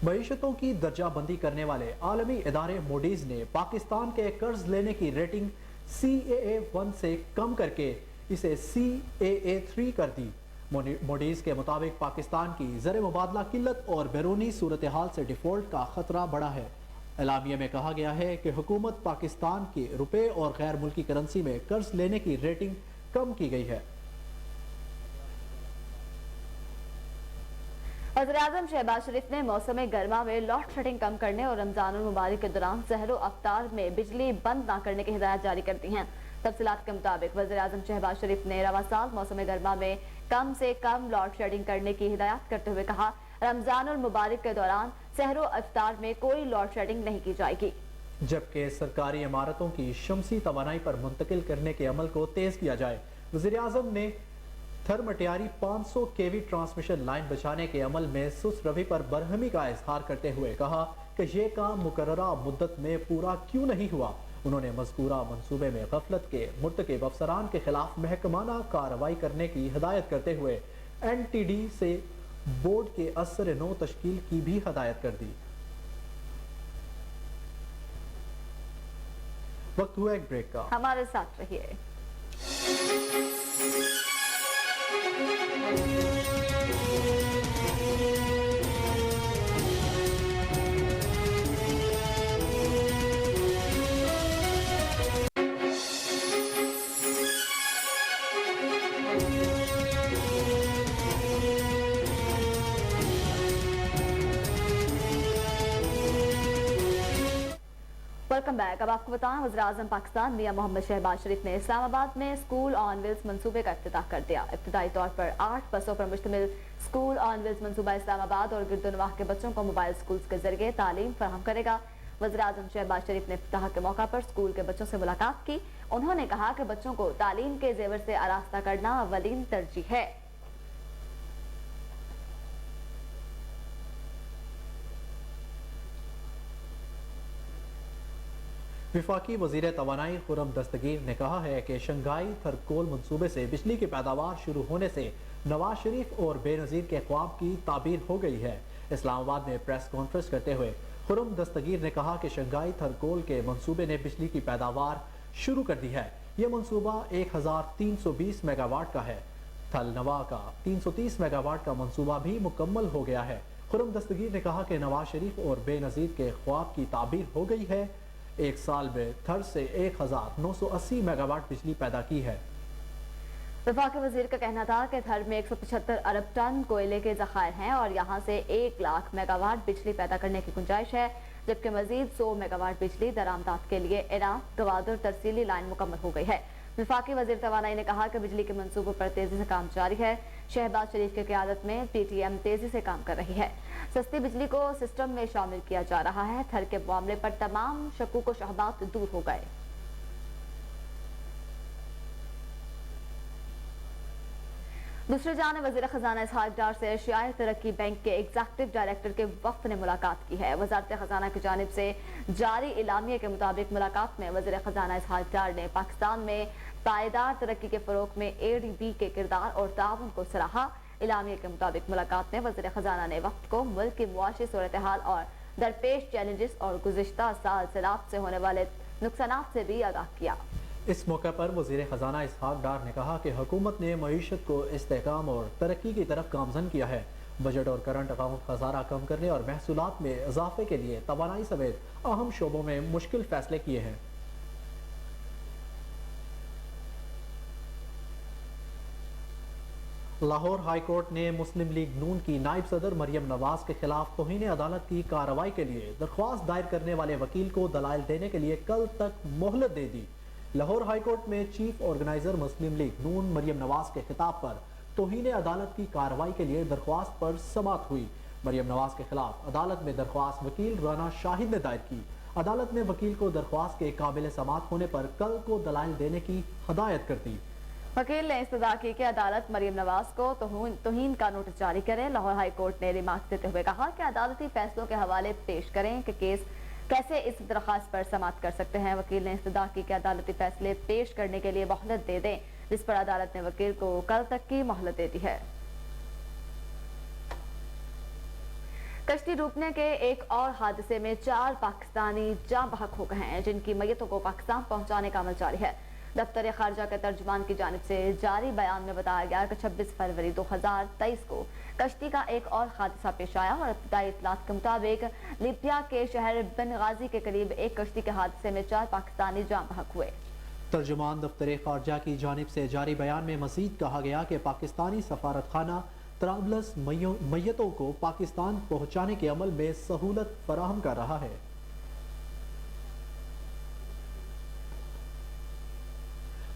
मईशतों की दर्जाबंदी करने वाले आलमी इदारे मूडीज ने पाकिस्तान के कर्ज लेने की रेटिंग CAA1 से कम करके इसे CAA3 कर दी। मूडीज के मुताबिक पाकिस्तान की ज़र मुबादला किल्लत और बैरूनी सूरत हाल से डिफॉल्ट का खतरा बढ़ा है। एलामिया में कहा गया है कि हुकूमत पाकिस्तान के रुपए और गैर मुल्की करेंसी में कर्ज लेने की रेटिंग कम की गई है। वज़ीर-ए-आज़म शहबाज शरीफ ने मौसम गर्मा में लोड शेडिंग कम करने और रमजान मुबारक के दौरान सहरो अफ्तार में बिजली बंद न करने की हिदायत जारी कर दी हैं। तफसीलात के मुताबिक वज़ीर-ए-आज़म शहबाज शरीफ ने रवा साल मौसम गर्मा में कम से कम लोड शेडिंग करने की हिदायत करते हुए कहा, रमजान और मुबारक के दौरान सहरो अफ्तार में कोई लोड शेडिंग नहीं की जाएगी। जबकि सरकारी इमारतों की शमसी तवानाई पर मुंतकिल करने के अमल को तेज किया जाए। वज़ीर-ए-आज़म ने थर्मटियारी 500 kV ट्रांसमिशन लाइन बचाने के अमल में सुस्त रवि पर बरहमी का इजहार करते हुए कहा कि ये काम मुकर्ररा मुद्दत में पूरा क्यों नहीं हुआ। उन्होंने मज़कूरा मंसूबे में गफलत के मुर्तकिब अफसरान के खिलाफ महकमाना कार्रवाई करने की हिदायत करते हुए NTD से बोर्ड के असर नो तश्कील की भी हिदायत कर दी। वक्त हुआ एक ब्रेक का, हमारे साथ रहिए। Welcome back. अब आपको बताएं, वज़ीर-ए-आज़म पाकिस्तान मियां मोहम्मद शहबाज शरीफ ने इस्लामाबाद में स्कूल ऑन व्हील्स मंसूबे का इफ्तिताह कर दिया। इब्तदाई तौर पर 8 बसों पर मुश्तमिल स्कूल ऑन व्हील्स मंसूबा इस्लामाबाद और गिरदोनवाह के बच्चों को मोबाइल स्कूल्स के जरिए तालीम फराहम करेगा। वज़ीर-ए-आज़म शहबाज शरीफ ने इफ्तिताह के मौका पर स्कूल के बच्चों से मुलाकात की। उन्होंने कहा कि बच्चों को तालीम के जेवर से आरास्ता करना अव्वलीन तरजीह है। वफाकी वज़ीर तवानाई खुर्रम दस्तगीर ने कहा है कि शंघाई थर्मोकोल मंसूबे से बिजली की पैदावार शुरू होने से नवाज शरीफ और बेनज़ीर के ख्वाब की ताबीर हो गई है। इस्लामाबाद में प्रेस कॉन्फ्रेंस करते हुए खुर्रम दस्तगीर ने कहा कि शंघाई थर्मोकोल के मंसूबे ने बिजली की पैदावार शुरू कर दी है। यह मंसूबा 1320 मेगावाट का है। थल नवा का 330 मेगावाट का मंसूबा भी मुकम्मल हो गया है। खुर्रम दस्तगीर ने कहा कि नवाज शरीफ और बेनज़ीर के ख्वाब की ताबीर हो गई है। एक साल में थर से 1980 मेगावाट बिजली पैदा की है। वफाकी वजीर का कहना था कि थर में 175 अरब टन कोयले के ज़खायर हैं और यहाँ से 1 लाख मेगावाट बिजली पैदा करने की गुंजाइश है, जबकि मजीद 100 मेगावाट बिजली दरामदात के लिए इराक गवादर तरसीली लाइन मुकम्मल हो गई है। वफाकी वजीर तवानाई ने कहा कि बिजली के मंसूबों पर तेजी से काम जारी है। शहबाज शरीफ की क़यादत में PTM तेजी से काम कर रही है। सस्ती बिजली को सिस्टम में शामिल किया जा रहा है। थर के मामले पर तमाम शकूक व शहबात दूर हो गए। दूसरी जानिब वज़ीर खजाना इसहाक डार से एशियाई तरक्की बैंक के एग्जीक्यूटिव डायरेक्टर के वफ्द ने मुलाकात की है। वज़ारत खजाना की जानिब से जारी इलामिया के मुताबिक मुलाकात में वज़ीर खजाना इसहाक डार ने पाकिस्तान में पायदार तरक्की के फ़रोग में ADB के किरदार और ताउन को सराहा। इलामिया के मुताबिक मुलाकात में वज़ीर खजाना ने वक्त को मुल्क की मुआशी सूरत हाल और दरपेश चैलेंजेस और गुज़िश्ता साल सैलाब से होने वाले नुकसानात से भी आगाह किया। इस मौके पर वज़ीर खजाना इसहाक डार ने कहा कि हुकूमत ने मईशत को इस्तेहकाम और तरक्की की तरफ गामजन किया है। बजट और करंट अकाउंट खसारा कम करने और महसूलात में इजाफे के लिए तवानाई समेत अहम शोबों में मुश्किल फैसले किए हैं। लाहौर हाई कोर्ट ने मुस्लिम लीग नून की नायब सदर मरियम नवाज के खिलाफ तौहीन अदालत की कार्रवाई के लिए दरख्वास्त दायर करने वाले वकील को दलाइल देने के लिए कल तक मोहलत दे दी। लाहौर हाई कोर्ट में चीफ ऑर्गेनाइजर मुस्लिम लीग नून मरियम नवाज के खिताब पर तौहीन अदालत की कार्रवाई के लिए दरख्वास्त पर समाअत हुई। मरियम नवाज के खिलाफ अदालत में दरख्वास्त वकील राना शाहिद ने दायर की। अदालत ने वकील को दरख्वास्त के काबिल समाअत होने पर कल को दलाइल देने की हदायत कर दी। वकील ने इस्तदा की कि अदालत मरियम नवाज को तौहीन का नोटिस जारी करे। लाहौर हाई कोर्ट ने रिमार्क देते हुए कहा कि अदालती फैसलों के हवाले पेश करें कि केस कैसे इस दरखास्त पर समाअत कर सकते हैं। वकील ने इस्तदा की कि अदालती फैसले पेश करने के लिए मोहलत दे दें, जिस पर अदालत ने वकील को कल तक की मोहलत दे दी है। कश्ती डूबने के एक और हादसे में 4 पाकिस्तानी जाँ बहक हो गए हैं, जिनकी मैयतों को पाकिस्तान पहुंचाने का अमल जारी है। दफ्तर खारजा के तर्जुमान की जानिब से जारी बयान में बताया गया कि 26 फरवरी 2023 को कश्ती का एक और हादसा पेश आया और इब्तदाई इत्तलात के मुताबिक लीबिया के शहर बेनगाजी के करीब एक कश्ती के हादसे में 4 पाकिस्तानी जाँ बहक हुए। तर्जुमान दफ्तर खारजा की जानिब से जारी बयान में मजीद कहा गया कि पाकिस्तानी सफारत खाना तराबलस मैयतों को पाकिस्तान पहुँचाने के अमल में सहूलत फराहम कर रहा है।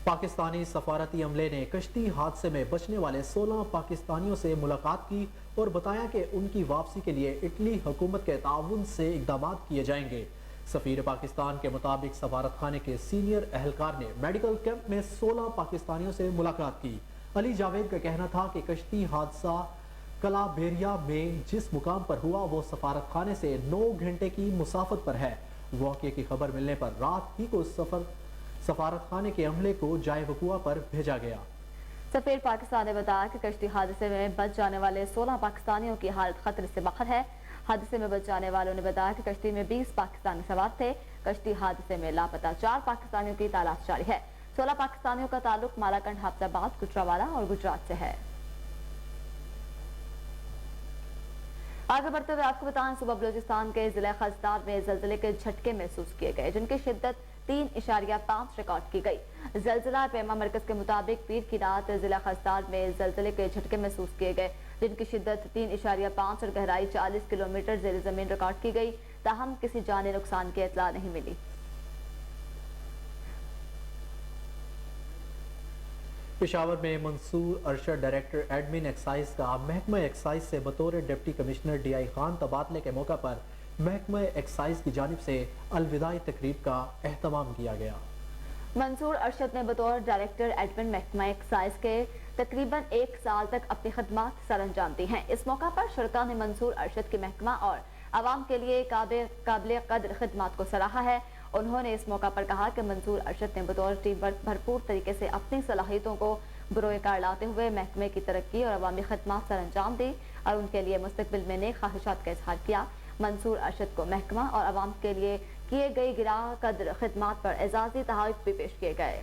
पाकिस्तानी सफारती अमले ने कश्ती हादसे में बचने वाले 16 पाकिस्तानियों से मुलाकात की और बताया कि उनकी वापसी के लिए इटली हुकूमत के ताउन से इक़दाम किए जाएंगे। सफीर पाकिस्तान के मुताबिक सफारत खाने के सीनियर एहलकार ने मेडिकल कैंप में 16 पाकिस्तानियों से मुलाकात की। अली जावेद का कहना था कि कश्ती हादसा कलाबेरिया में जिस मुकाम पर हुआ वो सफारत खाने से 9 घंटे की मुसाफत पर है। वाक़े की खबर मिलने पर रात ही को सफारत खाने के अमले को जाए वकुआ पर भेजा गया। सफीर पाकिस्तान ने बताया कि कश्ती हादसे में बच जाने वाले 16 पाकिस्तानियों की हालत खतरे से बाहर है। हादसे में बच जाने वालों ने बताया कि कश्ती में 20 पाकिस्तानी सवार थे। कश्ती हादसे में लापता 4 पाकिस्तानियों की तलाश जारी है। 16 पाकिस्तानियों का ताल्लुक मालाकंड, हाफजाबाद, गुजरावाला और गुजरात से है। आगे बढ़ते हुए आपको बताएं, सुबह बलूचिस्तान के जिला खस्तार में जल्जले के झटके महसूस किए गए, जिनकी शिद्दत 3.5 रिकॉर्ड की गई। जल्जला पैमा मरकज के मुताबिक पीर की रात जिला खस्तार में जल्जले के झटके महसूस किए गए, जिनकी शिद्दत 3.5 और गहराई 40 किलोमीटर ज़ेर ज़मीन रिकॉर्ड की गई। ताहम किसी जानी नुकसान की इत्तला नहीं मिली। पेशावर में Mansoor Arshad director admin excise का महकमा एक्साइज से बतौर डिप्टी कमिश्नर DI खान तबादले के मौका पर महकमा एक्साइज की जानिब से अलविदाई तकरीब का एहतमाम किया गया। मंसूर अरशद ने बतौर डायरेक्टर एडमिन महकमा एक्साइज के तकरीबन 1 साल तक अपनी खदमात सर अंजाम दी हैं। इस मौका पर शुरका ने मंसूर अरशद के महकमा और आवाम के लिए काबिल कदर खिदमात को सराहा है انہوں نے اس موقع پر کہا کہ منصور ارشد نے بطور ٹیم ورک بھرپور طریقے سے اپنی صلاحیتوں کو بروئے کار لاتے ہوئے محکمے کی ترقی اور عوامی خدمات سر انجام دی اور ان کے لیے مستقبل میں نیک خواہشات کا اظہار کیا۔ منصور ارشد کو محکمہ اور عوام کے لیے کیے گئے گراں قدر خدمات پر اعزازی تحائف بھی پیش کیے گئے۔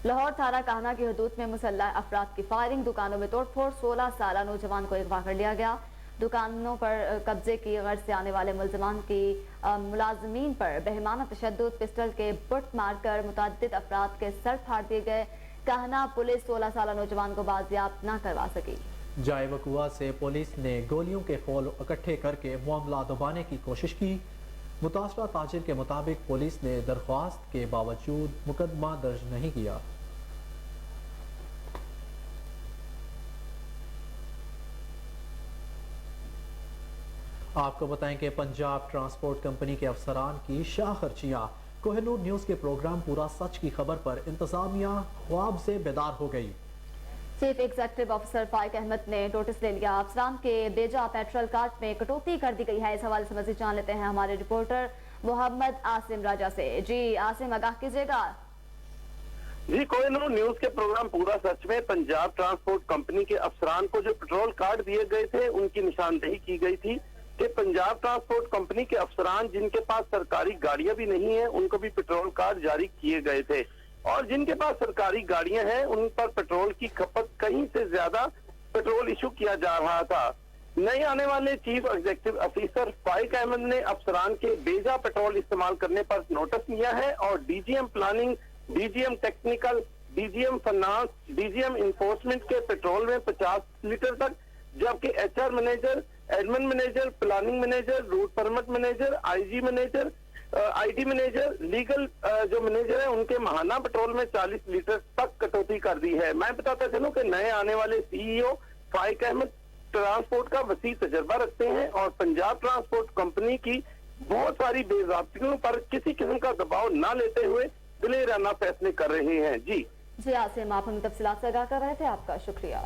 لاہور تھانہ کاہنہ کی حدود میں مسلح افراد کی فائرنگ، دکانوں میں توڑ پھوڑ، 16 سالہ نوجوان کو اغوا کر لیا گیا۔ دکانوں پر قبضے کی غرض سے آنے والے ملازمین پر بہیمانہ تشدد، پسٹل کے بٹ مار کر متعدد افراد کے سر پھاڑ دیے گئے۔ کاہنہ پولیس 16 سالہ نوجوان کو بازیاب نہ کروا سکی۔ جائے وقوع سے پولیس نے گولیوں کے خول اکٹھے کر کے معاملہ دبانے کی کوشش کی۔ متاثرہ تاجر کے مطابق پولیس نے درخواست کے باوجود مقدمہ درج نہیں کیا۔ آپ کو بتائیں کہ پنجاب ٹرانسپورٹ کمپنی کے افسران کی شاہ خرچیاں۔ کوہ نور نیوز کے پروگرام پورا سچ کی خبر پر انتظامیہ خواب سے بیدار ہو گئی۔ چیف ایگزیکٹو آفیسر فائق احمد نے نوٹس لے لیا، افسران کے بیجا پیٹرول کارٹ میں کٹوتی کر دی گئی ہے۔ اس حوالے سے مزید جان لیتے ہیں ہمارے رپورٹر محمد عاصم راجہ سے۔ جی عاصم، آگاہ کیجیے گا۔ جی، کوہ نور نیوز کے پروگرام پورا سچ میں پنجاب ٹرانسپورٹ کمپنی کے افسران کو جو پیٹرول کارڈ دیے گئے تھے ان کی نشاندہی کی گئی تھی کہ پنجاب ٹرانسپورٹ کمپنی کے افسران جن کے پاس سرکاری گاڑیاں بھی نہیں ہیں ان کو بھی پیٹرول کارڈ جاری کیے گئے تھے، اور جن کے پاس سرکاری گاڑیاں ہیں ان پر پیٹرول کی کھپت کہیں سے زیادہ پیٹرول ایشو کیا جا رہا تھا۔ نئے آنے والے چیف ایگزیکٹو آفیسر فائق احمد نے افسران کے بیجا پیٹرول استعمال کرنے پر نوٹس لیا ہے اور D G M planning, D G M technical, D G M finance, D G M enforcement کے پیٹرول میں 50 لیٹر تک، جبکہ H R manager, admin manager, planning manager, route permit manager, I G manager, I T manager, legal جو manager ہیں ان کے ماہانہ petrol میں 40 لیٹر تک کٹوتی کر دی ہے۔ میں بتاتا چلوں کہ نئے آنے والے سی ای او فائق احمد ٹرانسپورٹ کا وسیع تجربہ رکھتے ہیں اور پنجاب ٹرانسپورٹ کمپنی کی بہت ساری بے ضابطگیوں پر کسی قسم کا دباؤ نہ لیتے ہوئے دلیرانہ فیصلے کر رہے ہیں۔ جی عاصم، آپ ہمیں تفصیلات سے آگاہ کر رہے تھے، آپ کا شکریہ۔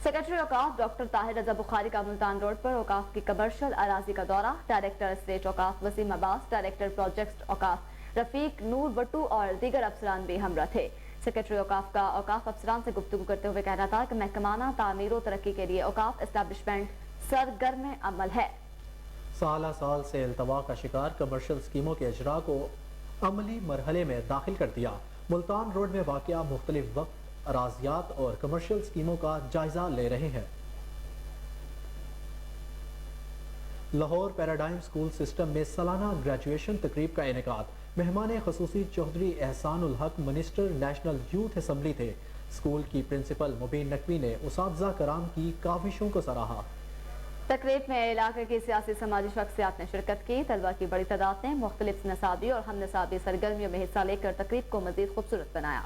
سیکرٹری اوقاف ڈاکٹر طاہر رضا بخاری کا ملتان روڈ پر اوقاف کی کمرشل اراضی کا دورہ، ڈائریکٹر اسٹیٹ اوقاف وسیم عباس، ڈائریکٹر پروجیکٹس اوقاف رفیق نور بٹو اور دیگر افسران بھی ہمراہ تھے۔ سیکرٹری اوقاف کا اوقاف افسران سے گفتگو کرتے ہوئے کہنا تھا کہ محکمانہ تعمیر و ترقی کے لیے اوقاف اسٹیبلشمنٹ سرگرم عمل ہے۔ سالہ سال سے التوا کا شکار کمرشل اسکیموں کے اجراء کو عملی مرحلے میں داخل کر دیا۔ ملتان روڈ میں واقع مختلف وقت اراضیات اور کمرشل اسکیموں کا جائزہ لے رہے ہیں۔ لاہور پیراڈائم اسکول سسٹم میں سالانہ گریجویشن تقریب کا انعقاد، مہمان خصوصی چودھری احسان الحق منسٹر نیشنل یوتھ اسمبلی تھے۔ اسکول کی پرنسپل مبین نقوی نے اساتذہ کرام کی کاوشوں کو سراہا۔ تقریب میں علاقے کی سیاسی سماجی شخصیات نے شرکت کی۔ طلبہ کی بڑی تعداد نے مختلف نصابی اور ہم نصابی سرگرمیوں میں حصہ لے کر تقریب کو مزید خوبصورت بنایا۔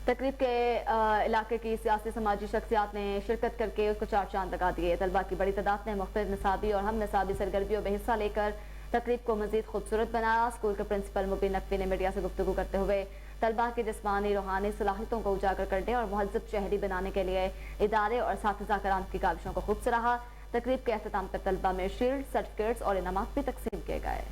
تقریب کے علاقے کی سیاسی سماجی شخصیات نے شرکت کر کے اس کو چار چاند لگا دیے۔ طلبہ کی بڑی تعداد نے مختلف نصابی اور ہم نصابی سرگرمیوں میں حصہ لے کر تقریب کو مزید خوبصورت بنایا۔ اسکول کے پرنسپل مبین نقوی نے میڈیا سے گفتگو کرتے ہوئے طلبہ کی جسمانی روحانی صلاحیتوں کو اجاگر کرنے اور مہذب شہری بنانے کے لیے ادارے اور اساتذہ کرام کی کاوشوں کو خوب سراہا۔ تقریب کے اختتام پر طلبہ میں شیلڈ، سرٹیفکیٹس اور انعامات بھی تقسیم کیے گئے۔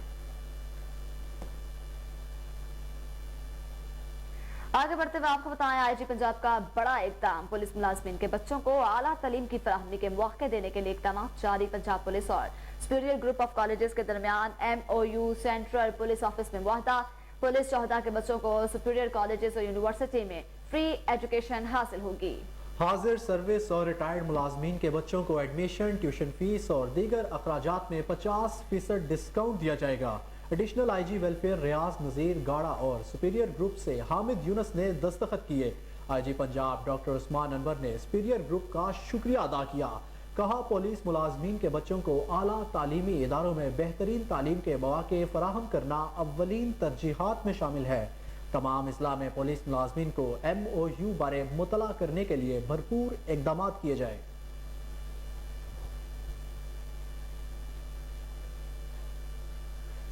آگے بڑھتے ہوئے آپ کو بتائیں، آئی جی پنجاب کا بڑا اقدام، پولیس ملازمین کے بچوں کو اعلیٰ تعلیم کی فراہمی کے مواقع دینے کے لیے اقدامات جاری۔ پنجاب پولیس اور سپیریئر گروپ آف کالجز کے درمیان M O U central police office میں معاہدہ۔ پولیس شہداء کے بچوں کو سپیریئر کالجز اور یونیورسٹی میں فری ایجوکیشن حاصل ہوگی۔ حاضر سروس اور ریٹائرڈ ملازمین کے بچوں کو ایڈمیشن، ٹیوشن فیس اور دیگر اخراجات میں 50% ڈسکاؤنٹ دیا جائے گا۔ ایڈیشنل آئی جی ویلفیئر ریاض نذیر گاڑا اور سپیریئر گروپ سے حامد یونس نے دستخط کیے۔ آئی جی پنجاب ڈاکٹر عثمان انور نے سپیریئر گروپ کا شکریہ ادا کیا۔ کہا پولیس ملازمین کے بچوں کو اعلیٰ تعلیمی اداروں میں بہترین تعلیم کے مواقع فراہم کرنا اولین ترجیحات میں شامل ہے۔ تمام اضلاع میں پولیس ملازمین کو ایم او یو بارے مطلع کرنے کے لیے بھرپور اقدامات کیے جائیں۔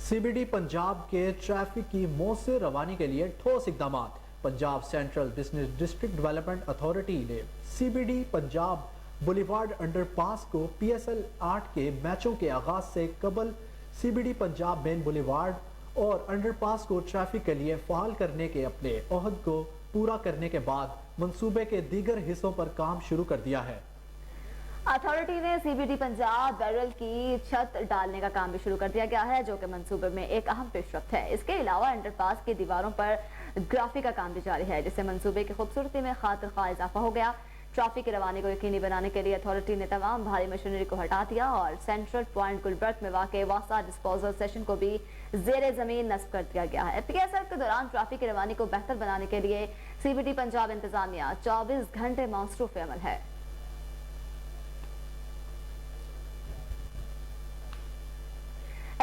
سی بی ڈی پنجاب کے ٹریفک کی مؤثر روانی کے لیے ٹھوس اقدامات، Punjab central business district development authority ने CBD पंजाब बुलीवार्ड अंडरपास को PSL 8 के मैचों के आगाज से कबल CBD पंजाब मेन बुलीवार्ड और अंडरपास को ट्रैफिक के लिए फ़ाल करने के अपने ओहद को पूरा करने के बाद मंसूबे के दीगर हिस्सों पर काम शुरू कर दिया है। अथॉरिटी ने CBD पंजाब बैरल की छत डालने का काम भी शुरू कर दिया गया है, जो कि मंसूबे में एक अहम पेशरफ्त है। इसके अलावा अंडरपास की दीवारों पर ग्राफिक का काम भी जारी है, जिससे मंसूबे की खूबसूरती में खातिर खा इजाफा हो गया। ट्रैफिक की रवानी को यकीनी बनाने के लिए अथॉरिटी ने तमाम भारी मशीनरी को हटा दिया और सेंट्रल पॉइंट गुलबर्ग में वाक़ वासा डिस्पोजल सेशन को भी ज़ेरे ज़मीन नस्ब कर दिया गया है। PSL के दौरान ट्रैफिक की रवानी को बेहतर बनाने के लिए CBD पंजाब इंतजामिया 24 घंटे मसरूफ़ अमल है।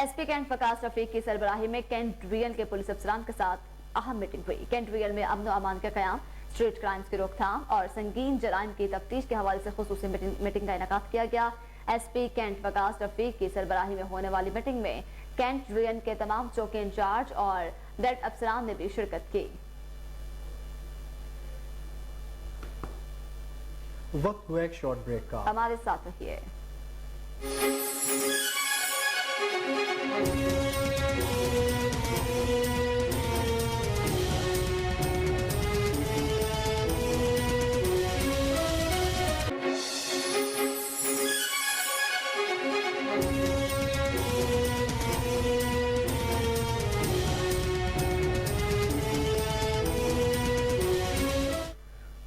SP कैंट फकास रफीक की सरबराही में कैंट रियल के पुलिस अफसरान के साथ अहम मीटिंग हुई। कैंट रियल में अमन व अमान का क़याम, स्ट्रीट क्राइम्स की रोकथाम और संगीन जराइम की तफ्तीश के हवाले से खुसूसी मीटिंग का इनेकाद किया गया। SP कैंट फकास रफीक की सरबराही में होने वाली मीटिंग में कैंट रियल के तमाम चौकी इंचार्ज और डेट अफसरान ने भी शिरकत की। वक्त हुआ एक शॉर्ट ब्रेक का, हमारे साथ रहिए।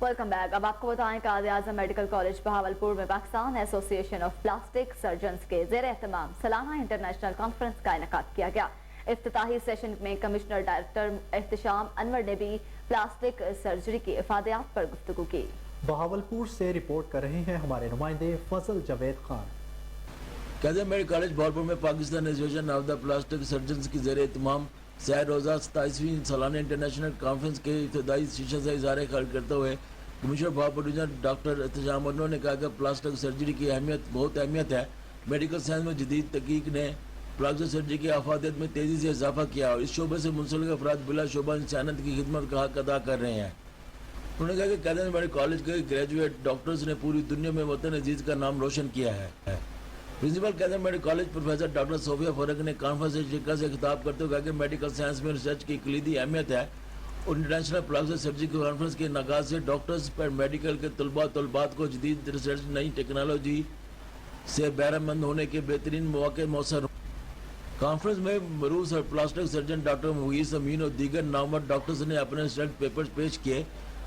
Welcome back. अब आपको बताएं कि काज़ी-ए-आज़म मेडिकल कॉलेज बहावलपुर में Pakistan association of plastic surgeons के ज़ेर एहतमाम सालाना इंटरनेशनल कॉन्फ्रेंस का इनेकाद किया गया। इफ्तिताही सेशन में कमिश्नर डायरेक्टर एहतशाम अनवर ने भी प्लास्टिक सर्जरी की इफादियात पर गुफ्तगू की। बहावलपुर से रिपोर्ट कर रहे हैं हमारे नुमाइंदे फजल जावेद खान। काज़ी-ए-आज़म मेडिकल कॉलेज बहावलपुर में Pakistan association of the plastic surgeons की ज़ेर एहतमाम सैर रोज़ा 27वीं सालाना इंटरनेशनल कॉन्फ्रेंस के इब्तदाई शीशे से इज़हार ख्याल करते हुए commissioner Bahawalpur division doctor Ehtesham Anwar ने कहा कि प्लास्टिक सर्जरी की बहुत अहमियत है। मेडिकल साइंस में जदीद तहकीक ने प्लास्टिक सर्जरी की अफादियत में तेज़ी से इजाफा किया और इस शोबे से मुंसलिक अफराद बिला शोबा इंसानियत की खिदमत का हक अदा कर रहे हैं। उन्होंने कहा कि काज़ी-ए-आज़म मेडिकल कॉलेज के ग्रेजुएट डॉक्टर्स ने पूरी दुनिया में वतन अजीज़ का नाम रोशन किया है। Principal Qazi e Azam medical college professor doctor Sofia फरक ने कॉन्फ्रेंस शिरकत से खिताब करते हुए कहा कि मेडिकल साइंस में रिसर्च की कलीदी अहमियत है और इंटरनेशनल प्लास्टिक सर्जरी कॉन्फ्रेंस के नगाज से डॉक्टर्स पर मेडिकल के तलबात को जदीद रिसर्च नई टेक्नोलॉजी से बहरामंद होने के बेहतरीन मौके मौसर। कॉन्फ्रेंस में मरूज और प्लास्टिक सर्जन डॉक्टर मुगीस अमीन और दीगर नामवर डॉक्टर्स ने अपने रिसर्च पेपर्स पेश किए।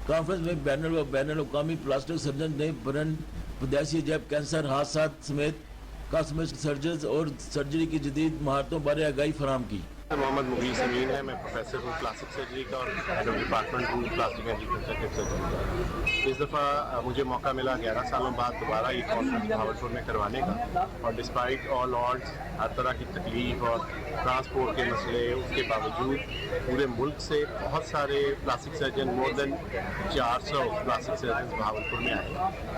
कॉन्फ्रेंस में बैनुल-अक़वामी प्लास्टिक सर्जन ने ब्रेन, पैदाइशी जैब कैंसर, हादसा समेत कॉस्मेटिक सर्जन्स और सर्जरी की जदीद महारतों बारे आगाही फराहम की। मोहम्मद मुगीस अमीन है, मैं प्रोफेसर हूँ प्लास्टिक सर्जरी का और हेड ऑफ डिपार्टमेंट हूँ प्लास्टिक एंड रिकंस्ट्रक्टिव सर्जरी का। इस दफ़ा मुझे मौका मिला 11 सालों बाद दोबारा ये कॉन्फ्रेंस बहावलपुर में करवाने का और डिस्पाइट ऑल ऑड्स, हर तरह की तकलीफ और ट्रांसपोर्ट के मसले, उसके बावजूद पूरे मुल्क से बहुत सारे plastic surgeon, more than 400 plastic surgeon Bahawalpur में आए।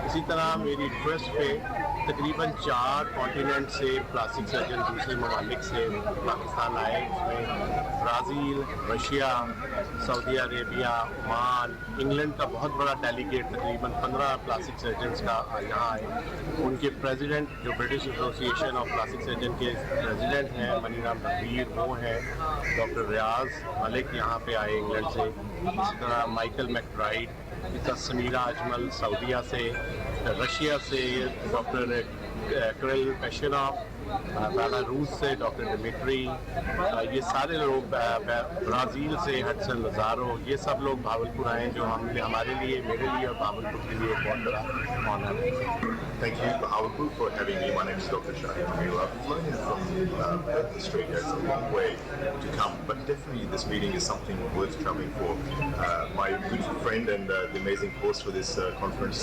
इसी तरह मेरी रिक्वेस्ट पे तकरीबन 4 कॉन्टिनेंट से प्लास्टिक सर्जन दूसरे ममालिक से पाकिस्तान आए। इसमें Brazil, Russia, Saudi Arabia, Oman, England का बहुत बड़ा डेलीगेट तकरीबन 15 प्लास्टिक सर्जन्स का यहाँ आए। उनके प्रेसिडेंट जो British association of plastic surgeon के प्रेसिडेंट हैं मनीराम तकबीर, वो हैं। डॉक्टर रियाज मलिक यहाँ पे आए इंग्लैंड से। इसी तरह माइकल मैकब्राइड, समीरा अजमल सऊदीया से, रशिया से डॉक्टर क्रिल पेशनॉफ, बेलारूस से डॉक्टर डिमिट्री, ये सारे लोग, ब्राज़ील से हडसन लज़ारो, ये सब लोग भावलपुर आए जो हमारे लिए, मेरे लिए और भावलपुर के लिए बहुत बड़ा ऑनर है। Thank you, Bahawalpur, for having me. My name is Dr. Shahid Amila. Flying from the street, that's a long way to come, but definitely this meeting is something worth traveling for. My good friend and the amazing host for this conference,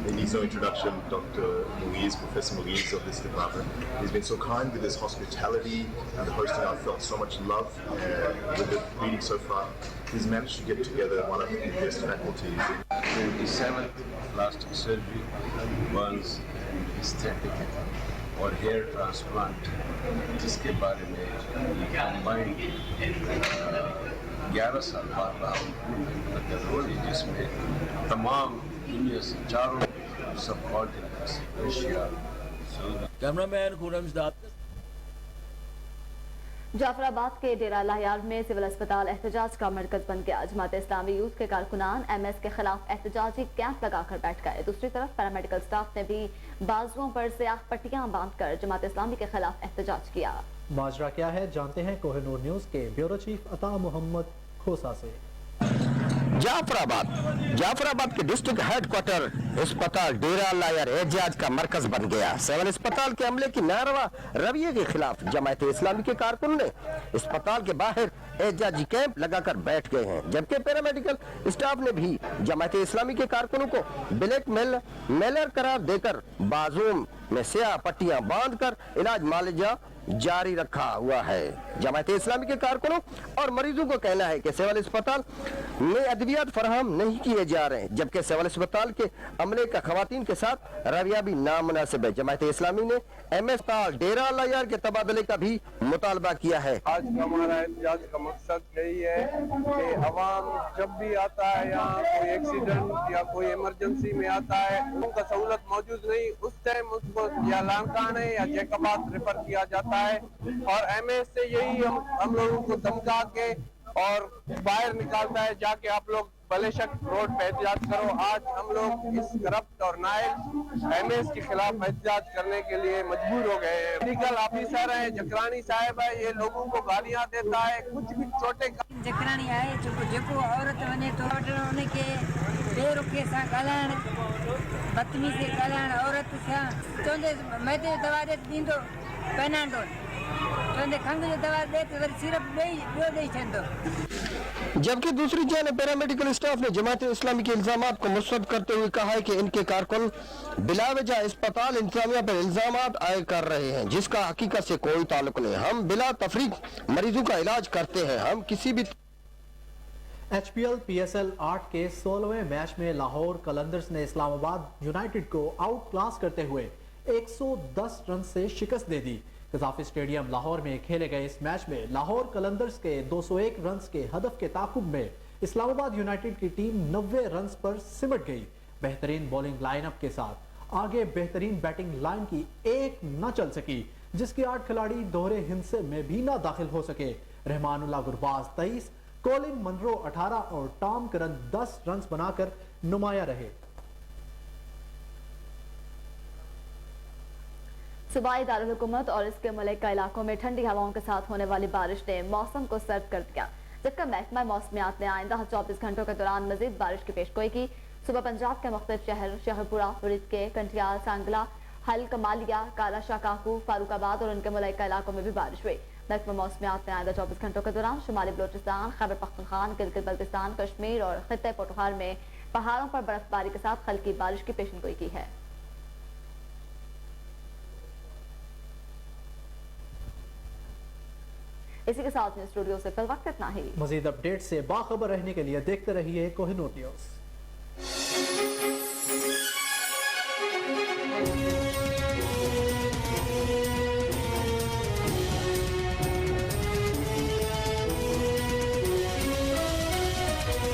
he needs no introduction, Dr. Muiz, Professor Muiz of this department. He's been so kind with his hospitality and the hosting. I've felt so much love with the meeting so far. He's managed to get together one of the best faculties. 27th plastic surgery, burns, aesthetic और hair transplant, जिसके बारे में ये combined 11 साल बाद रावलपुर में मुनक़्क़िद हो रही, जिसमें तमाम दुनिया से चारों सब कॉन्टिनेंट से एशिया, कैमरामैन खुरम इस्दात। जाफराबाद के डेरा लाहियार में सिविल अस्पताल एहतजाज का मरकज बन गया। जमात इस्लामी यूथ के कारकुनान MS के खिलाफ एहतजाजी कैंप लगाकर बैठ गए। दूसरी तरफ पैरामेडिकल स्टाफ ने भी बाजुओं पर स्याह पट्टियां बांधकर जमात इस्लामी के खिलाफ एहतजाज किया। माजरा क्या है जानते हैं कोहिनूर न्यूज के ब्यूरो चीफ अता मोहम्मद खोसा से। जाफराबाद के डिस्ट्रिक्ट हेडक्वार्टर अस्पताल डेरा लायर एहतजाज का मरकज बन गया। सिविल अस्पताल के अमले की नारवा रवैये के खिलाफ जमात इस्लामी के कारकुन ने अस्पताल के बाहर एहतजाजी कैंप लगाकर बैठ गए हैं, जबकि पैरामेडिकल स्टाफ ने भी जमात इस्लामी के कारकुनों को ब्लैक मेलर करार देकर बाजुओं में स्याह पट्टियां बांधकर इलाज मालजा जारी रखा हुआ है। जमात इस्लामी के कारकुनों और मरीजों को कहना है कि सिविल अस्पताल में अद्वियात फराहम नहीं किए जा रहे हैं, जबकि सिविल अस्पताल के अमले का खवातीन के साथ रवैया भी नामुनासिब है। जमात इस्लामी ने MS डेरा लायर के तबादले का भी मुतालबा किया है। आज का हमारा एहतजाज का मकसद यही है कि अवाम जब भी आता है यहाँ कोई एक्सीडेंट या कोई इमरजेंसी में आता है, उनका सहूलत मौजूद नहीं, उस टाइम उसको या लांकाने या जैकबाद रेफर किया जाता है और MS से यही हम लोगों को धमका के और बाहर निकालता है जाके आप लोग बलेशक रोड पे एहतजाज करो। आज हम लोग इस करप्ट और नाइल MS के खिलाफ एहतजाज करने के लिए मजबूर हो गए हैं। मेडिकल ऑफिसर है जकरानी साहब है, ये लोगों को गालियां देता है, कुछ भी छोटे जकरानी आए जो औरत वने तो उन्हें के बेरुखे सां ॻाल्हाइण, बदतमीज़ी से ॻाल्हाइण, औरत सां चवंदे मैदे दवा दे ॾींदो पेनाडोल, चवंदे खंघ जो दवा दे तो वरी सिरप ॿियो ॾेई छॾंदो। जबकि दूसरी जानब पैरामेडिकल स्टाफ ने जमात इस्लामी के इल्जामात को मुस्तरद करते हुए कहा है कि इनके कारकुन बिलावजह अस्पताल इंतजामिया पर इल्जामात आयद कर रहे हैं, जिसका हकीकत से कोई ताल्लुक नहीं। हम बिला तफरीक मरीजों का इलाज करते हैं। हम किसी भी HPL PSL 8 के 16वें मैच में लाहौर कलंदर्स ने इस्लामाबाद यूनाइटेड को आउट क्लास करते हुए 110 रन से शिकस्त दे दी। कजाफी स्टेडियम लाहौर में खेले गए इस मैच में लाहौर कलंदर्स के 201 रन के हदफ के ताकुब में इस्लामाबाद यूनाइटेड की टीम 90 रन पर सिमट गई। बेहतरीन बॉलिंग लाइनअप के साथ आगे बेहतरीन बैटिंग लाइन की एक न चल सकी, जिसके 8 खिलाड़ी दोहरे हिस्से में भी न दाखिल हो सके। रहमानुल्लाह गुरबाज 23, कोलिन मनरो 18 और टॉम करन 10 रन बनाकर नुमाया रहे। सूबाई दारुल हुकूमत और इसके मुल्का इलाकों में ठंडी हवाओं के साथ होने वाली बारिश ने मौसम को सर्द कर दिया, जबकि महकमा मौसमियात ने आइंदा 24 घंटों के दौरान मजीद बारिश की पेशगोई की। सुबह पंजाब के मुख्तलिफ शहर शहरपुरा, फरीद के कंटियाल, सांगला, हल कमालिया, काला शाकाकू, फारूकाबाद और उनके मुल्का इलाकों में भी बारिश हुई। महकमा मौसमियात ने आइंदा 24 घंटों के दौरान शुमाली बलोचिस्तान, खैबर पख्तूनख्वा, गिलगित बल्तिस्तान, कश्मीर और खित्ते पोटोहार में पहाड़ों पर बर्फबारी के साथ हल्की बारिश की पेशगोई की है। इसी के साथ में स्टूडियो से फिल वक्त इतना ही। मजीद अपडेट से बाखबर रहने के लिए देखते रहिए कोहिनूर न्यूज।